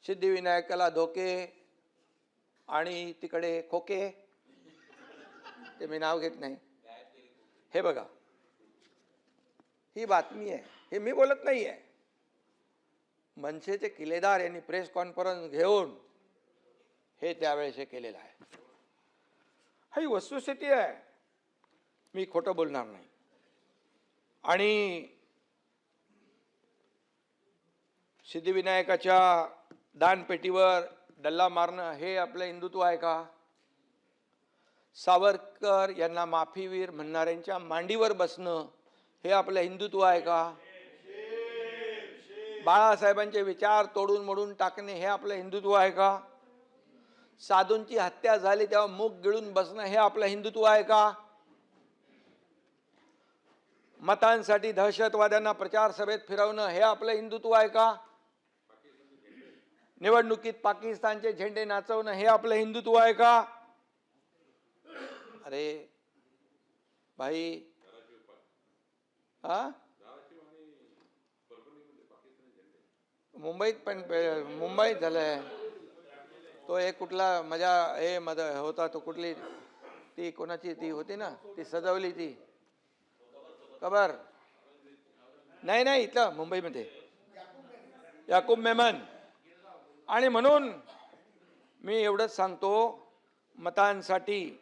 सिद्धिविनायकाला धोके आणि तिकडे खोके, ते मी नाव घेत नाही. हे बघा, ही बातमी आहे, हे मी बोलत नाही आहे. मनसेचे किल्लेदार यांनी प्रेस कॉन्फरन्स घेऊन हे त्यावेळेस हे केलेलं आहे. ही वस्तुस्थिती आहे, मी खोटं बोलणार नाही. आणि सिद्धिविनायकाच्या दानपेटीवर डल्ला मारणं हे आपलं हिंदुत्व आहे का? सावरकर यांना माफीवीर म्हणणाऱ्यांच्या मांडीवर बसणं हे आपलं हिंदुत्व आहे का? बाळासाहेबांचे विचार तोडून मोडून टाकणे हे आपलं हिंदुत्व आहे का? साधूंची हत्या झाली तेव्हा मूग गिळून बसणं हे आपलं हिंदुत्व आहे का? मतांसाठी दहशतवाद्यांना प्रचार सभेत फिरवणं हे आपलं हिंदुत्व आहे का? निवडणुकीत पाकिस्तानचे झेंडे नाचवणं हे आपलं हिंदुत्व आहे का? अरे भाई, हा, मुंबईत पण मुंबईत झालंय तो एक कुठला मजा हे मद होता तो, कुठली ती कोणाची ती होती ना, ती सजवली ती खबर नाही नाही, इथलं मुंबईमध्ये याकूब मेमन. आणि म्हणून मी एवढंच सांगतो, मतांसाठी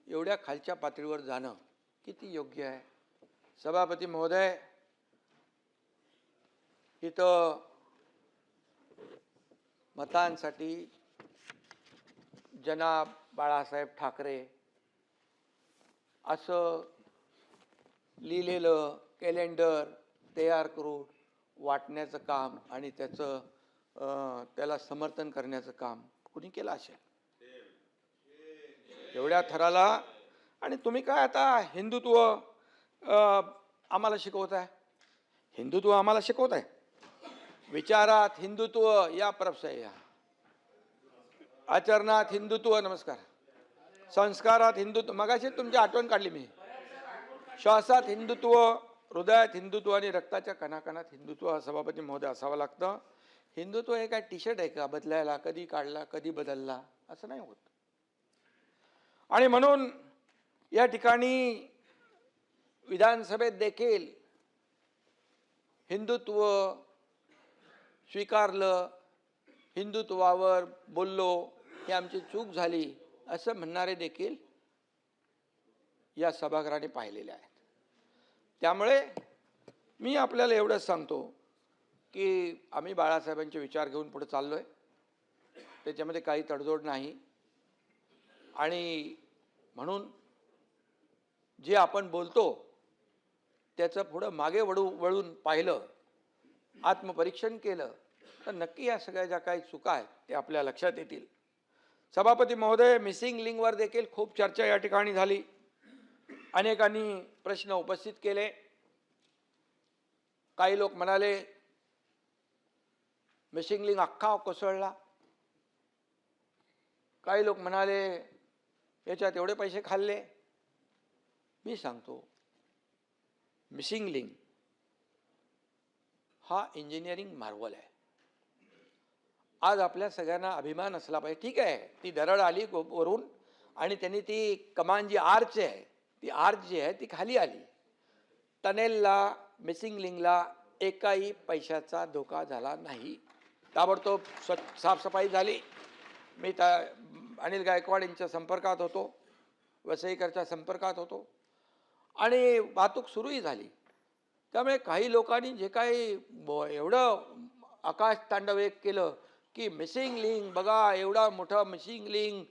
एवढ्या खालच्या पातळीवर जाणं किती योग्य आहे? सभापती महोदय, इथं मतांसाठी जनाब बाळासाहेब ठाकरे असं लिहिलेलं कॅलेंडर तयार करून वाटण्याचं काम आणि त्याला समर्थन करण्याचं काम कुणी केलं असेल एवढ्या थराला? आणि तुम्ही काय आता हिंदुत्व आम्हाला शिकवताय? हिंदुत्व आम्हाला शिकवताय? विचारात हिंदुत्व या परपसाई या, आचरणात हिंदुत्व, नमस्कार, संस्कारात हिंदुत्व, मगाशी तुमची आठवण काढली मी, श्वासात हिंदुत्व, हृदयात हिंदुत्व आणि रक्ताच्या कणाकणात हिंदुत्व. सभापती महोदय असावं लागतं. हिंदुत्व हे काय टी शर्ट आहे का बदलायला, कधी काढला कधी बदलला, असं नाही होत. आणि म्हणून या ठिकाणी विधानसभेत देखील हिंदुत्व स्वीकारलं, हिंदुत्वावर बोललो, ही आमची चूक झाली असं म्हणणारे देखील या सभागृहाने पाहिलेले आहेत. त्यामुळे मी आपल्याला एवढंच सांगतो की आम्ही बाळासाहेबांचे विचार घेऊन पुढे चाललोय, त्याच्यामध्ये काही तडजोड नाही. आणि म्हणून जे आपण बोलतो त्याचं पुढं मागे वळून पाहिलं, आत्मपरीक्षण केलं तर नक्की या सगळ्या ज्या काही चुका आहेत ते आपल्या लक्षात येतील. सभापती महोदय, मिसिंग लिंकवर देखील खूप चर्चा या ठिकाणी झाली. अनेकांनी प्रश्न उपस्थित केले. काही लोक म्हणाले मिसिंग लिंक अख्खा कोसळला. काही लोक म्हणाले याच्यात एवढे पैसे खाल्ले. मी सांगतो, मिसिंग लिंक हा इंजिनिअरिंग मार्वल आहे. आज आपल्या सगळ्यांना अभिमान असला पाहिजे. ठीक आहे, ती दरड आली वरून आणि त्यांनी ती कमान जी आर्च आहे, ती आर्च जी आहे ती खाली आली. टनेलला, मिसिंग लिंकला एकाही पैशाचा धोका झाला नाही. ताबडतोब साफसफाई झाली. मी अनिल गायकवाड यांच्या संपर्कात होतो, वसईकरच्या संपर्कात होतो आणि वाहतूक सुरूही झाली. त्यामुळे काही लोकांनी जे काही एवढं आकाश तांडव एक केलं की मिसिंग लिंक बघा, एवढा मोठा मिसिंग लिंक,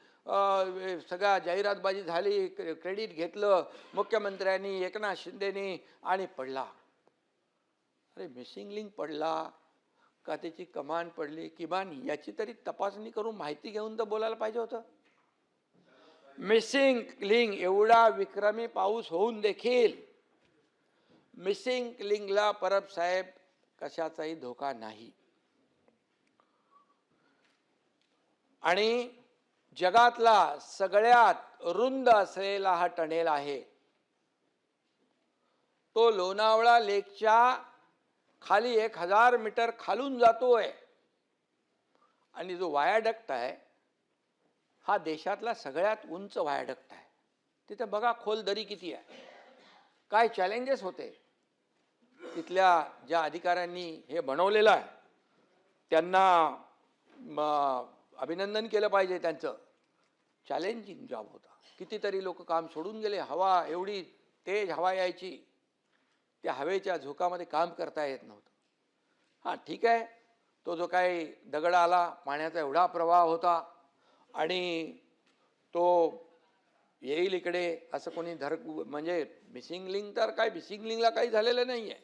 सगळ्या जाहिरातबाजी झाली, क्रेडिट घेतलं मुख्यमंत्र्यांनी, एकनाथ शिंदेनी आणि पडला. अरे मिसिंग लिंक पडला का त्याची कमान पडली, किमान याची तरी तपासणी करून माहिती घेऊन तर बोलायला पाहिजे होतं. मिसिंग लिंक एवढा विक्रमी पाऊस होऊन देखील मिसिंग लिंकला परब साहेब कशाचाही धोका नाही. आणि जगातला सगळ्यात रुंद असलेला हा टनेल आहे. तो लोणावळा लेकच्या खाली 1000 मीटर खालून जातोय आणि जो वायाडक्ट आहे हा देशातला सगळ्यात उंच वायाडक्ट आहे. तिथे बघा खोल दरी किती आहे, काय चॅलेंजेस होते. तिथल्या ज्या अधिकाऱ्यांनी हे बनवलेलं आहे त्यांना अभिनंदन केलं पाहिजे. त्यांचं चॅलेंजिंग जॉब होता. कितीतरी लोक काम सोडून गेले. हवा एवढी तेज हवा यायची, त्या हवेच्या झोकामध्ये काम करता येत नव्हतं. हां ठीक आहे, तो जो काही दगड आला, पाण्याचा एवढा प्रवाह होता आणि तो येईल इकडे असं कोणी म्हणजे मिसिंग लिंक तर काय, मिसिंग लिंकला काही झालेलं नाही आहे.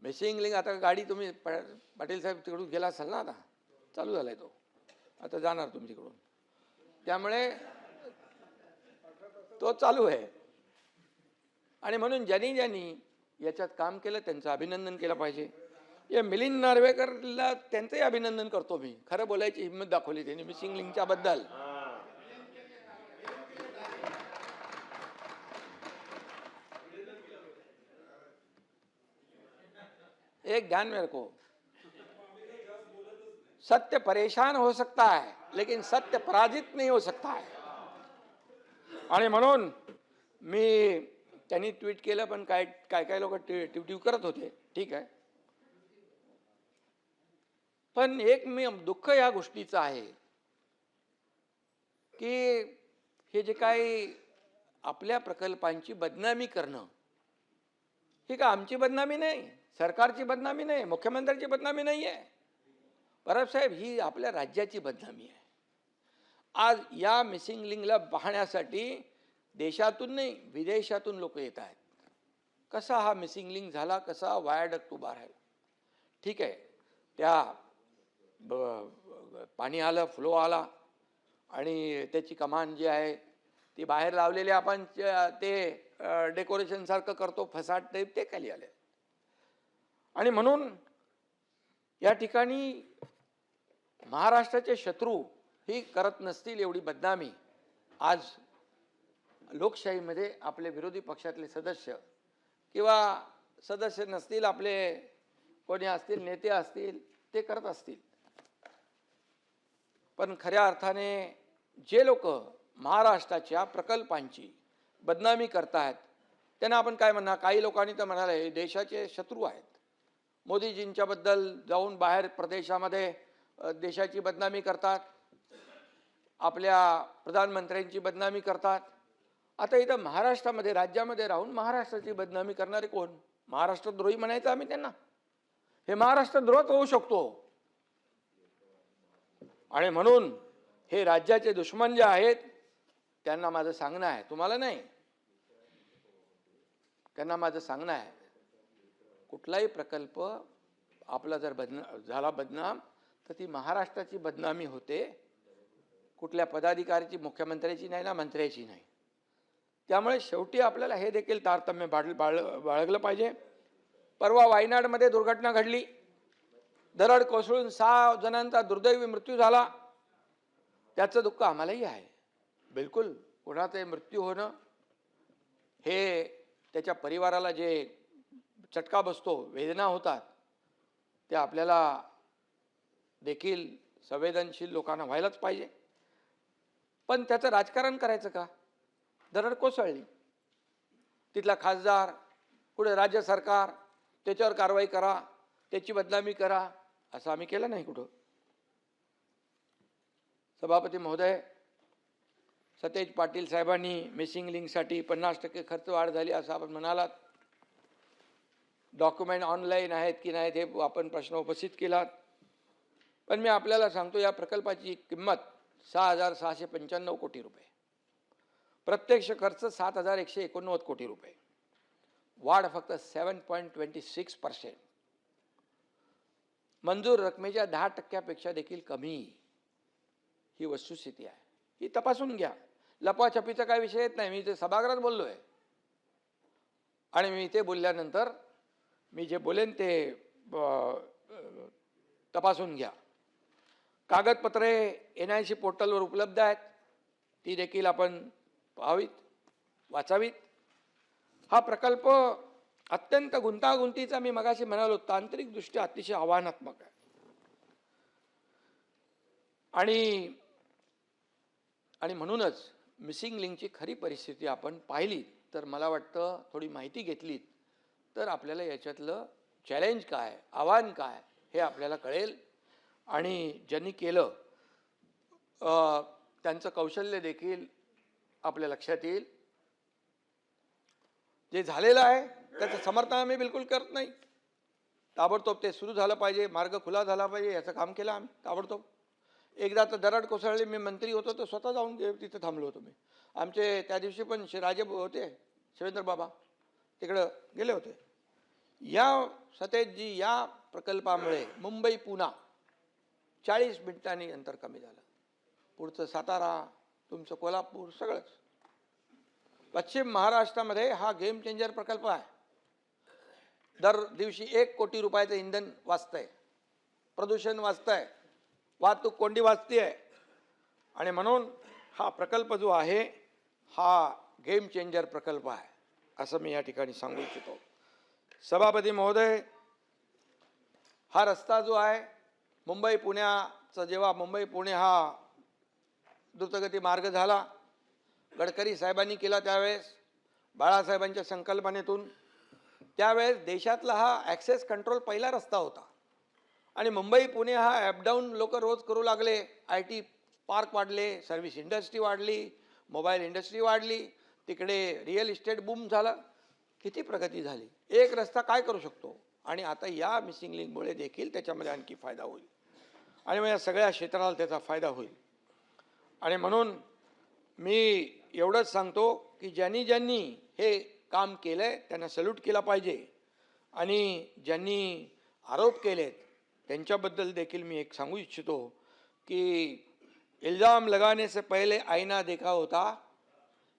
मिसिंग लिंक आता गाडी तुम्ही पाटील साहेब तिकडून गेला असाल ना, आता चालू झाला आहे तो, आता जाणार तुम्ही तिकडून, त्यामुळे तो चालू आहे. आणि म्हणून ज्यांनी ज्यांनी याच्यात काम केलं त्यांचं अभिनंदन केलं पाहिजे. या मिलिंद नार्वेकरला त्यांचंही अभिनंदन करतो मी. खरं बोलायची हिंमत दाखवली त्यांनी मिसिंग लिंकच्या बद्दल. एक ध्यान में रखो, सत्य परेशान हो सकता है लेकिन सत्य पराजित नहीं हो सकता है. आणि म्हणून मी त्यांनी ट्विट केलं, पण काय काय लोक ट्विट करत होते, ठीक आहे. पण एक मी दुःख या गोष्टीचं आहे की हे जे काही आपल्या प्रकल्पांची बदनामी करणं, ही का आमची बदनामी नाही, सरकारची बदनामी नाही, मुख्यमंत्र्यांची बदनामी नाही आहे. परब साहेब, ही आपल्या राज्याची बदनामी आहे. आज या मिसिंग लिंकला पाहण्यासाठी देशातून नाही विदेशातून लोक येत आहेत. कसा हा मिसिंग लिंक झाला, कसा वायाडक्ट उभा राहिला. ठीक आहे, त्या पाणी आलं, फ्लो आला आणि त्याची कमान जी आहे ती बाहेर लावलेली आपण ते डेकोरेशन सारखं करतो, फसाट टाईप, ते खाली आले. आणि म्हणून या ठिकाणी महाराष्ट्राचे शत्रू ही करत नसतील एवढी बदनामी आज लोकशाहीमध्ये आपले विरोधी पक्षातले सदस्य किंवा सदस्य नसतील, आपले कोणी असतील, नेते असतील, ते करत असतील. पण खऱ्या अर्थाने जे लोक महाराष्ट्राच्या प्रकल्पांची बदनामी करतायत त्यांना आपण काय म्हणणार. काही लोकांनी तर म्हणाले हे देशाचे शत्रू आहेत. मोदीजींच्याबद्दल जाऊन बाहेर प्रदेशामध्ये देशाची बदनामी करतात, आपल्या प्रधानमंत्र्यांची बदनामी करतात. आता इथं महाराष्ट्रामध्ये, राज्यामध्ये राहून महाराष्ट्राची बदनामी करणारे कोण? महाराष्ट्रद्रोही म्हणायचं आम्ही त्यांना? हे महाराष्ट्रद्रोहच होऊ शकतो. आणि म्हणून हे राज्याचे दुश्मन जे आहेत त्यांना माझं सांगणं आहे, तुम्हाला नाही, त्यांना माझं सांगणं आहे, कुठलाही प्रकल्प आपला जर झाला बदनाम तर ती महाराष्ट्राची बदनामी होते, कुठल्या पदाधिकाऱ्याची, मुख्यमंत्र्याची नाही ना, मंत्र्याची नाही. त्यामुळे शेवटी आपल्याला हे देखील तारतम्य बाळगलं पाहिजे. परवा वायनाडमध्ये दुर्घटना घडली, दरड कोसळून 6 जणांचा दुर्दैवी मृत्यू झाला. त्याचं दुःख आम्हालाही आहे. बिलकुल कोणाचाही मृत्यू होणं हे त्याच्या परिवाराला जे चटका बसतो, वेदना होतात, ते आपल्याला देखील संवेदनशील लोकांना व्हायलाच पाहिजे. पण त्याचं राजकारण करायचं का? दरड कोसळली, तिथला खासदार, कुठे राज्य सरकार त्याच्यावर कारवाई करा, त्याची बदनामी करा, असं आम्ही केलं नाही कुठं. सभापती महोदय, सतेज पाटील साहेबांनी मिसिंग लिंकसाठी 50% खर्च वाढ झाली असं आपण म्हणालात. डॉक्युमेंट ऑनलाईन आहेत की नाहीत हे आपण प्रश्न उपस्थित केलात. पण मी आपल्याला सांगतो, या प्रकल्पाची किंमत 6,695 कोटी रुपये, प्रत्यक्ष खर्च 7,189 कोटी रुपये, वाढ फक्त 7.26%, मंजूर रकमेच्या 10% देखील कमी. ही वस्तुस्थिती आहे, ही तपासून घ्या. लपवाछपीचा काय विषय येत नाही. मी इथे सभागृहात बोललोय आणि मी इथे बोलल्यानंतर मी जे बोलेन ते तपासून घ्या. कागदपत्रे NIC पोर्टलवर उपलब्ध आहेत, ती देखील आपण पाहावीत, वाचावीत. हा प्रकल्प अत्यंत गुंतागुंतीचा मी मगाशी म्हणालो तांत्रिकदृष्ट्या अतिशय आव्हानात्मक आहे. आणि म्हणूनच मिसिंग लिंकची खरी परिस्थिती आपण पाहिली तर मला वाटतं थोडी माहिती घेतली तर आपल्याला याच्यातलं चॅलेंज काय, आव्हान काय हे आपल्याला कळेल. आणि ज्यांनी केलं त्यांचं कौशल्य देखील आपल्या लक्षात येईल. जे झालेलं आहे त्याचं समर्थन आम्ही बिलकुल करत नाही. ताबडतोब ते सुरू झालं पाहिजे, मार्ग खुला झाला पाहिजे, याचं काम केलं आम्ही ताबडतोब. एकदा तर दरड कोसळली, मी मंत्री होतो तर स्वतः जाऊन तिथे थांबलो होतो मी. आमचे त्या दिवशी पण राजे होते, शिवेंद्र बाबा तिकडं गेले होते. या सतेजजी, या प्रकल्पामुळे मुंबई पुणा 40 मिनिटांनी अंतर कमी झालं. पुढचं सातारा, तुमचं कोल्हापूर सगळंच. पश्चिम महाराष्ट्रामध्ये हा गेम चेंजर प्रकल्प आहे. दर दिवशी 1 कोटी रुपयाचं इंधन वाचतंय, प्रदूषण वाचतंय, वाहतूक कोंडी वाचते आहे. आणि म्हणून हा प्रकल्प जो आहे हा गेम चेंजर प्रकल्प आहे असं मी या ठिकाणी सांगू इच्छितो. सभापती महोदय, हा रस्ता जो आहे मुंबई पुण्याचा, जेव्हा मुंबई पुणे हा द्रुतगती मार्ग झाला, गडकरी साहेबांनी केला त्यावेळेस बाळासाहेबांच्या संकल्पनेतून, त्यावेळेस देशातला हा ॲक्सेस कंट्रोल पहिला रस्ता होता. आणि मुंबई पुणे हा ॲपडाऊन लोक रोज करू लागले. IT पार्क वाढले, सर्व्हिस इंडस्ट्री वाढली, मोबाईल इंडस्ट्री वाढली, तिकडे रिअल इस्टेट बूम झाला, किती प्रगती झाली. एक रस्ता काय करू शकतो. आणि आता या मिसिंग लिंकमुळे देखील त्याच्यामध्ये आणखी फायदा होईल आणि मग या सगळ्या क्षेत्राला त्याचा फायदा होईल. आणि म्हणून मी एवढंच सांगतो की ज्यांनी ज्यांनी हे काम केलं आहे त्यांना सल्यूट केला पाहिजे. आणि ज्यांनी आरोप केलेत त्यांच्याबद्दल देखील मी एक सांगू इच्छितो की इल्ज़ाम लगाने से पहले आईना देखा होता,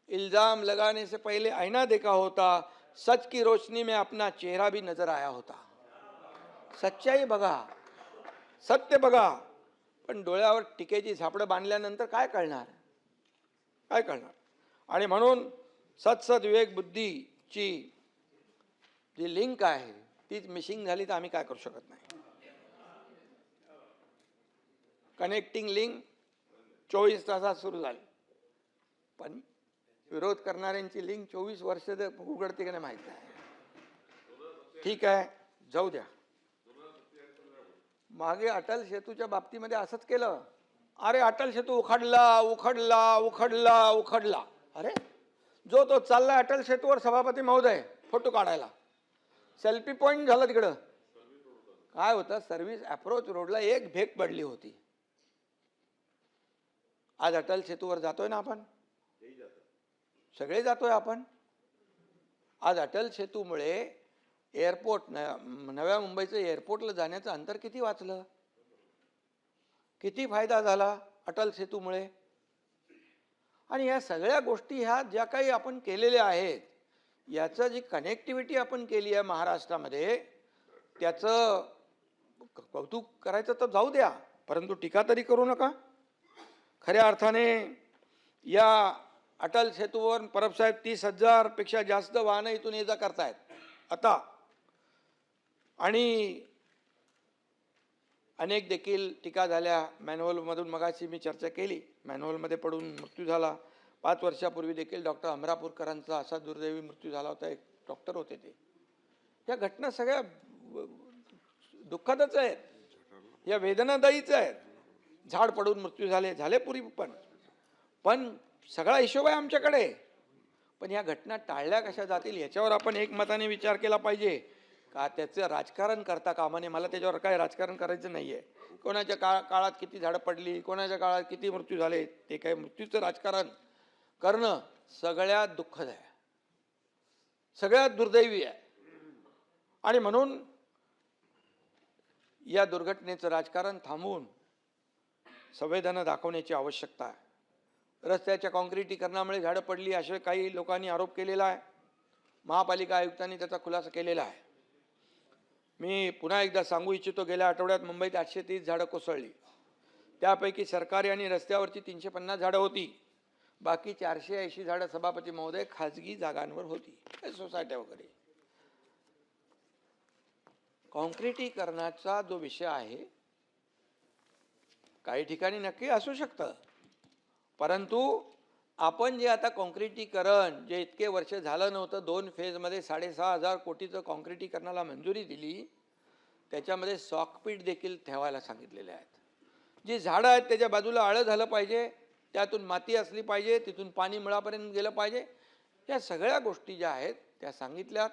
इल्ज़ाम लगाने से पहले आईना देखा होता, सच की रोशनी में अपना चेहरा भी नजर आया होता. सच्चाई बघा, सत्य बघा, पण डोळ्यावर टिकेची झापडं बांधल्यानंतर काय कळणार, काय कळणार. आणि म्हणून सत्सद विवेक बुद्धीची जी लिंक आहे तीच मिसिंग झाली तर आम्ही काय करू शकत नाही. कनेक्टिंग लिंक 24 तासात सुरू झाली, पण विरोध करणाऱ्यांची लिंक 24 वर्ष उघडते की नाही माहीत नाही. ठीक आहे, जाऊ द्या. मागे अटल सेतूच्या बाबतीमध्ये असंच केलं. अरे अटल सेतू उखडला उखडला उखडला उखडला. अरे जो तो चालला अटल सेतूवर सभापती महोदय फोटो काढायला, सेल्फी पॉईंट झाला तिकडं. काय होतं, सर्व्हिस अप्रोच रोडला एक भेग पडली होती. आज अटल सेतूवर जातोय ना आपण, सगळे जातोय आपण. आज अटल सेतूमुळे एअरपोर्ट, नव्या मुंबईचं एअरपोर्टला जाण्याचं अंतर किती वाचलं, किती फायदा झाला अटल सेतूमुळे. आणि या सगळ्या गोष्टी ह्या ज्या काही आपण केलेल्या आहेत, याचं जी कनेक्टिव्हिटी आपण केली आहे महाराष्ट्रामध्ये, त्याचं कौतुक करायचं तर जाऊ द्या, परंतु टीका तरी करू नका. खऱ्या अर्थाने या अटल सेतूवर परबसाहेब 30,000 पेक्षा जास्त वाहनं इथून ये जा करतायत आता. आणि अनेक देखील टीका झाल्या मॅन्युअलमधून. मगाशी मी चर्चा केली, मॅन्युअलमध्ये पडून मृत्यू झाला. 5 वर्षापूर्वी देखील डॉक्टर अमरापूरकरांचा असा दुर्दैवी मृत्यू झाला होता. एक डॉक्टर होते ते. या घटना सगळ्या दुःखदच आहेत, या वेदनादायीच आहेत. झाड पडून मृत्यू झाले पूर्वी, पण सगळा हिशोब आहे आमच्याकडे. पण या घटना टाळल्या कशा जातील याच्यावर आपण एकमताने विचार केला पाहिजे का. त्याचं राजकारण करता कामा नये. मला त्याच्यावर काय राजकारण करायचं नाही आहे. कोणाच्या काळात किती झाडं पडली, कोणाच्या काळात किती मृत्यू झाले, ते काय मृत्यूचं राजकारण करणं सगळ्यात दुःखद आहे, सगळ्यात दुर्दैवी आहे. आणि म्हणून या दुर्घटनेचं राजकारण थांबवून संवेदना दाखवण्याची आवश्यकता आहे. रस्त्याच्या काँक्रिटीकरणामुळे झाडं पडली असे काही लोकांनी आरोप केलेला आहे. महापालिका आयुक्तांनी त्याचा खुलासा केलेला आहे. मी पुन्हा एकदा सांगू इच्छितो, गेल्या आठवड्यात मुंबईत 830 झाडं कोसळली. त्यापैकी सरकारी आणि रस्त्यावरची 350 झाडं होती. बाकी 480 झाडं सभापती महोदय खाजगी जागांवर होती, सोसायट्या वगैरे. काँक्रिटीकरणाचा जो विषय आहे काही ठिकाणी नक्की असू शकतं, परंतु आपण जे आता काँक्रिटीकरण जे इतके वर्ष झालं नव्हतं, 2 फेजमध्ये 6,500 कोटीचं काँक्रिटीकरणाला मंजुरी दिली, त्याच्यामध्ये सॉकपीट देखील ठेवायला सांगितलेले आहेत. जी झाडं आहेत त्याच्या बाजूला आळं झालं पाहिजे, त्यातून माती असली पाहिजे, तिथून पाणी मुळापर्यंत गेलं पाहिजे, या सगळ्या गोष्टी ज्या आहेत त्या सांगितल्यात.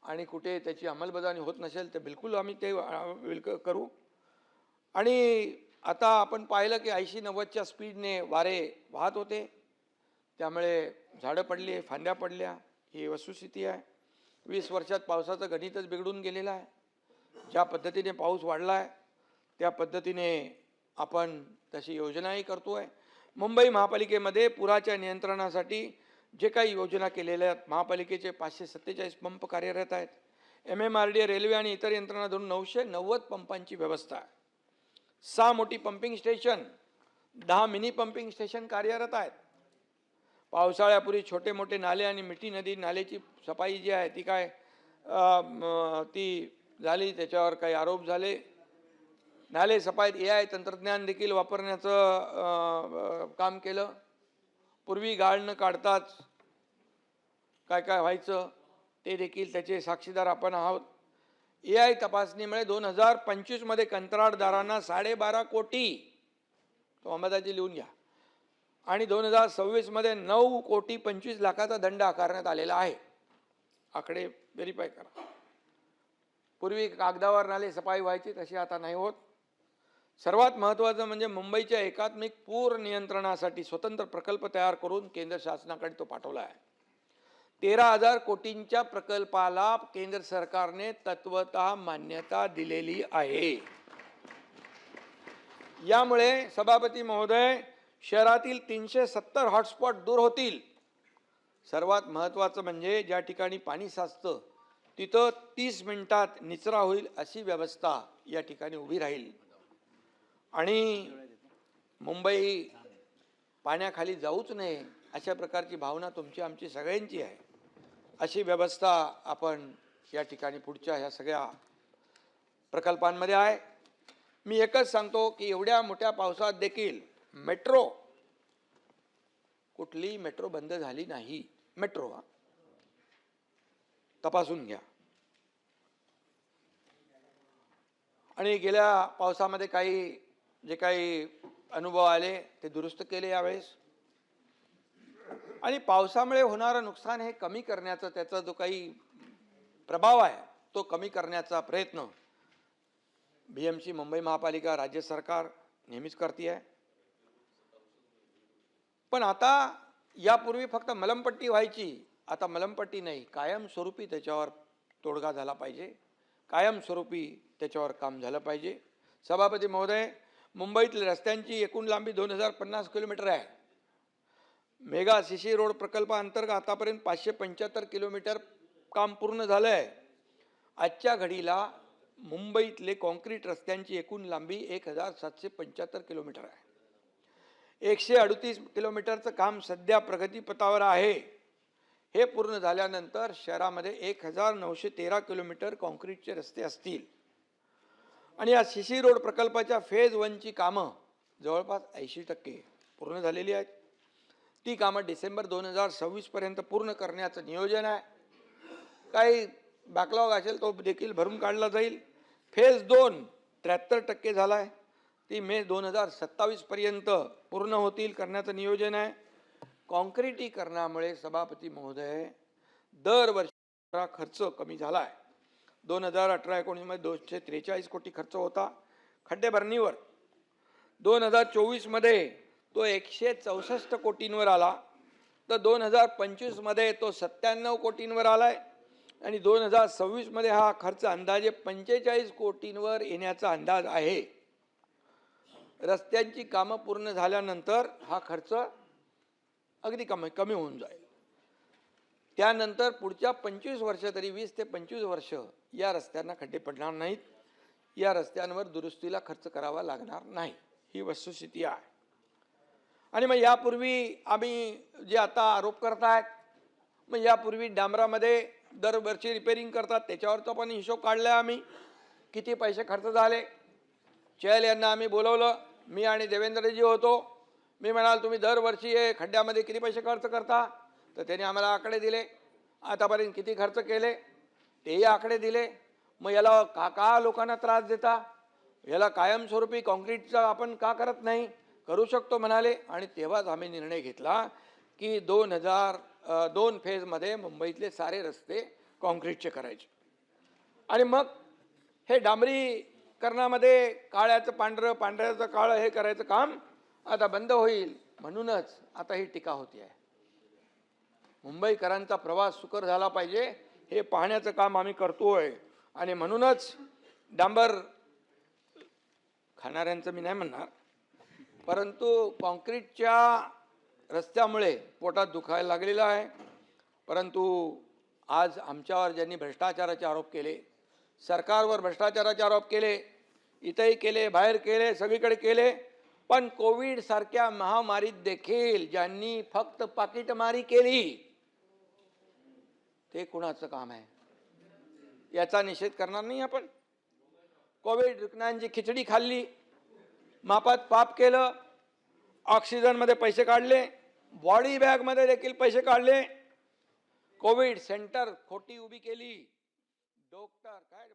आणि कुठे त्याची अंमलबजावणी होत नसेल तर बिलकुल आम्ही ते करू. आणि आता आपण पाहिलं की 80-90च्या स्पीडने वारे वाहत होते, त्यामुळे झाडं पडली, फांद्या पडल्या, ही वस्तुस्थिती आहे. 20 वर्षात पावसाचं गणितच बिघडून गेलेलं आहे. ज्या पद्धतीने पाऊस वाढला आहे त्या पद्धतीने आपण तशी योजनाही करतो आहे. मुंबई महापालिकेमध्ये पुराच्या नियंत्रणासाठी जे काही योजना केलेल्या आहेत, महापालिकेचे 547 पंप कार्यरत आहेत. MMRDA, रेल्वे आणि इतर यंत्रणा धरून 990 पंपांची व्यवस्था आहे. 6 मोठी pumping station, 10 mini pumping station कार्यरत आहेत. पावसाळ्यापूर्वी छोटे मोठे नाले आणि मिठी नदी नालेची सफाई जी आहे ती काय ती झाली, त्याच्यावर काही आरोप झाले. नाले सफाईत AI तंत्रज्ञान देखील वापरण्याचं काम केलं. पूर्वी गाळ न काढताच काय काय व्हायचं ते देखील त्याचे साक्षीदार आपण आहोत. AI तपासणीमुळे 2025मध्ये कंत्राटदारांना 12.5 कोटी, तो अंबादाजी लिहून घ्या, आणि 2026मध्ये 9,25,00,000चा दंड आकारण्यात आलेला आहे. आकडे व्हेरीफाय करा. पूर्वी कागदावर नाले सफाई व्हायची, तशी आता नाही होत. सर्वात महत्त्वाचं म्हणजे मुंबईच्या एकात्मिक पूर नियंत्रणासाठी स्वतंत्र प्रकल्प तयार करून केंद्र शासनाकडे तो पाठवला आहे. 13,000 कोटींच्या प्रकल्पाला केंद्र सरकारने तत्वतः मान्यता दिलेली आहे. यामुळे सभापती महोदय, शहरातील 370 हॉटस्पॉट दूर होतील. सर्वात महत्त्वाचं म्हणजे ज्या ठिकाणी पाणी साचतं तिथं 30 मिनिटात निचरा होईल अशी व्यवस्था या ठिकाणी उभी राहील. आणि मुंबई पाण्याखाली जाऊच नये अशा प्रकारची भावना तुमची आमची सगळ्यांची आहे. अशी व्यवस्था आपण या ठिकाणी पुढच्या ह्या सगळ्या प्रकल्पांमध्ये आहे. मी एकच सांगतो की एवढ्या मोठ्या पावसात देखील मेट्रो, कुठलीही मेट्रो बंद झाली नाही. मेट्रो तपासून घ्या. आणि गेल्या पावसामध्ये जे काही अनुभव आले ते दुरुस्त केले यावेळेस. आणि पावसामुळे होणारं नुकसान हे कमी करण्याचा, त्याचा जो काही प्रभाव आहे तो कमी करण्याचा प्रयत्न BMC, मुंबई महापालिका, राज्य सरकार नेहमीच करते आहे. पण आता यापूर्वी फक्त मलमपट्टी व्हायची, आता मलमपट्टी नाही, कायमस्वरूपी त्याच्यावर तोडगा झाला पाहिजे, कायमस्वरूपी त्याच्यावर काम झालं पाहिजे. सभापती महोदय, मुंबईतील रस्त्यांची एकूण लांबी 2050 किलोमीटर आहे. मेगा CC रोड प्रकल्पाअंतर्गत आतापर्यंत 575 किलोमीटर काम पूर्ण झालं आहे. आजच्या घडीला मुंबईतले कॉन्क्रीट रस्त्यांची एकूण लांबी 1,775 किलोमीटर आहे. 138 किलोमीटरचं काम सध्या प्रगतीपथावर आहे. हे पूर्ण झाल्यानंतर शहरामध्ये 1,913 किलोमीटर कॉन्क्रीटचे रस्ते असतील. आणि या CC रोड प्रकल्पाच्या फेज 1ची कामं जवळपास 80% पूर्ण झालेली आहेत. ती कामं डिसेंबर 2026 पर्यंत पूर्ण करण्याचं नियोजन आहे. काही बॅकलॉग असेल तो देखील भरून काढला जाईल. फेज 2 73% झाला आहे, ती मे 2027 पर्यंत पूर्ण होतील करण्याचं नियोजन आहे. काँक्रिटीकरणामुळे सभापती महोदय दरवर्षी खर्च कमी झाला आहे. 2018-19 मध्ये 243 कोटी खर्च होता खड्डे भरणीवर. 2024 मध्ये तो 164 कोटींवर आला, तर 2025 मध्ये तो 97 कोटींवर आलाय. आणि 2026 मध्ये हा खर्च अंदाजे 45 कोटींवर येण्याचा अंदाज आहे. रस्त्यांची कामं पूर्ण झाल्यानंतर हा खर्च अगदी कमी होऊन जाईल. त्यानंतर पुढच्या 25 वर्ष, तरी 20 ते 25 वर्ष या रस्त्यांना खड्डे पडणार नाहीत. या रस्त्यांवर दुरुस्तीला खर्च करावा लागणार नाही, ही वस्तुस्थिती आहे. आणि मग यापूर्वी आम्ही जे आता आरोप करतायत, मग यापूर्वी डांबरामध्ये दरवर्षी रिपेरिंग करतात, त्याच्यावरचा पण हिशोब काढला आम्ही. किती पैसे खर्च झाले. चहल यांना आम्ही बोलवलं, मी आणि देवेंद्रजी होतो. मी म्हणाल तुम्ही दरवर्षी हे खड्ड्यामध्ये किती पैसे खर्च करता, तर त्यांनी आम्हाला आकडे दिले. आतापर्यंत किती खर्च केले तेही आकडे दिले. मग याला का लोकांना त्रास देता, याला कायमस्वरूपी कॉन्क्रीटचं आपण का करत नाही, करू शकतो म्हणाले. आणि तेव्हाच आम्ही निर्णय घेतला की 2 फेजमध्ये मुंबईतले सारे रस्ते कॉन्क्रीटचे करायचे. आणि मग हे डांबरीकरणामध्ये काळ्याचं पांढरं पांढऱ्याचं काळं हे करायचं काम आता बंद होईल. म्हणूनच आता ही टीका होती आहे. मुंबईकरांचा प्रवास सुकर झाला पाहिजे हे पाहण्याचं काम आम्ही करतोय. आणि म्हणूनच डांबर खाणाऱ्यांचं मी नाही म्हणणार, परंतु कॉन्क्रीटच्या रस्त्यामुळे पोटात दुखायला लागलेलं आहे. परंतु आज आमच्यावर ज्यांनी भ्रष्टाचाराचे आरोप केले, सरकारवर भ्रष्टाचाराचे आरोप केले, इथंही केले, बाहेर केले, सगळीकडे केले, पण कोविडसारख्या महामारीत देखील ज्यांनी फक्त पाकिटमारी केली ते कुणाचं काम आहे, याचा निषेध करणार नाही आपण. कोविड रुग्णांची खिचडी खाल्ली, मापात पाप केलं, ऑक्सिजनमध्ये पैसे काढले, बॉडी बॅगमध्ये देखील पैसे काढले, कोविड सेंटर खोटी उभी केली, डॉक्टर काय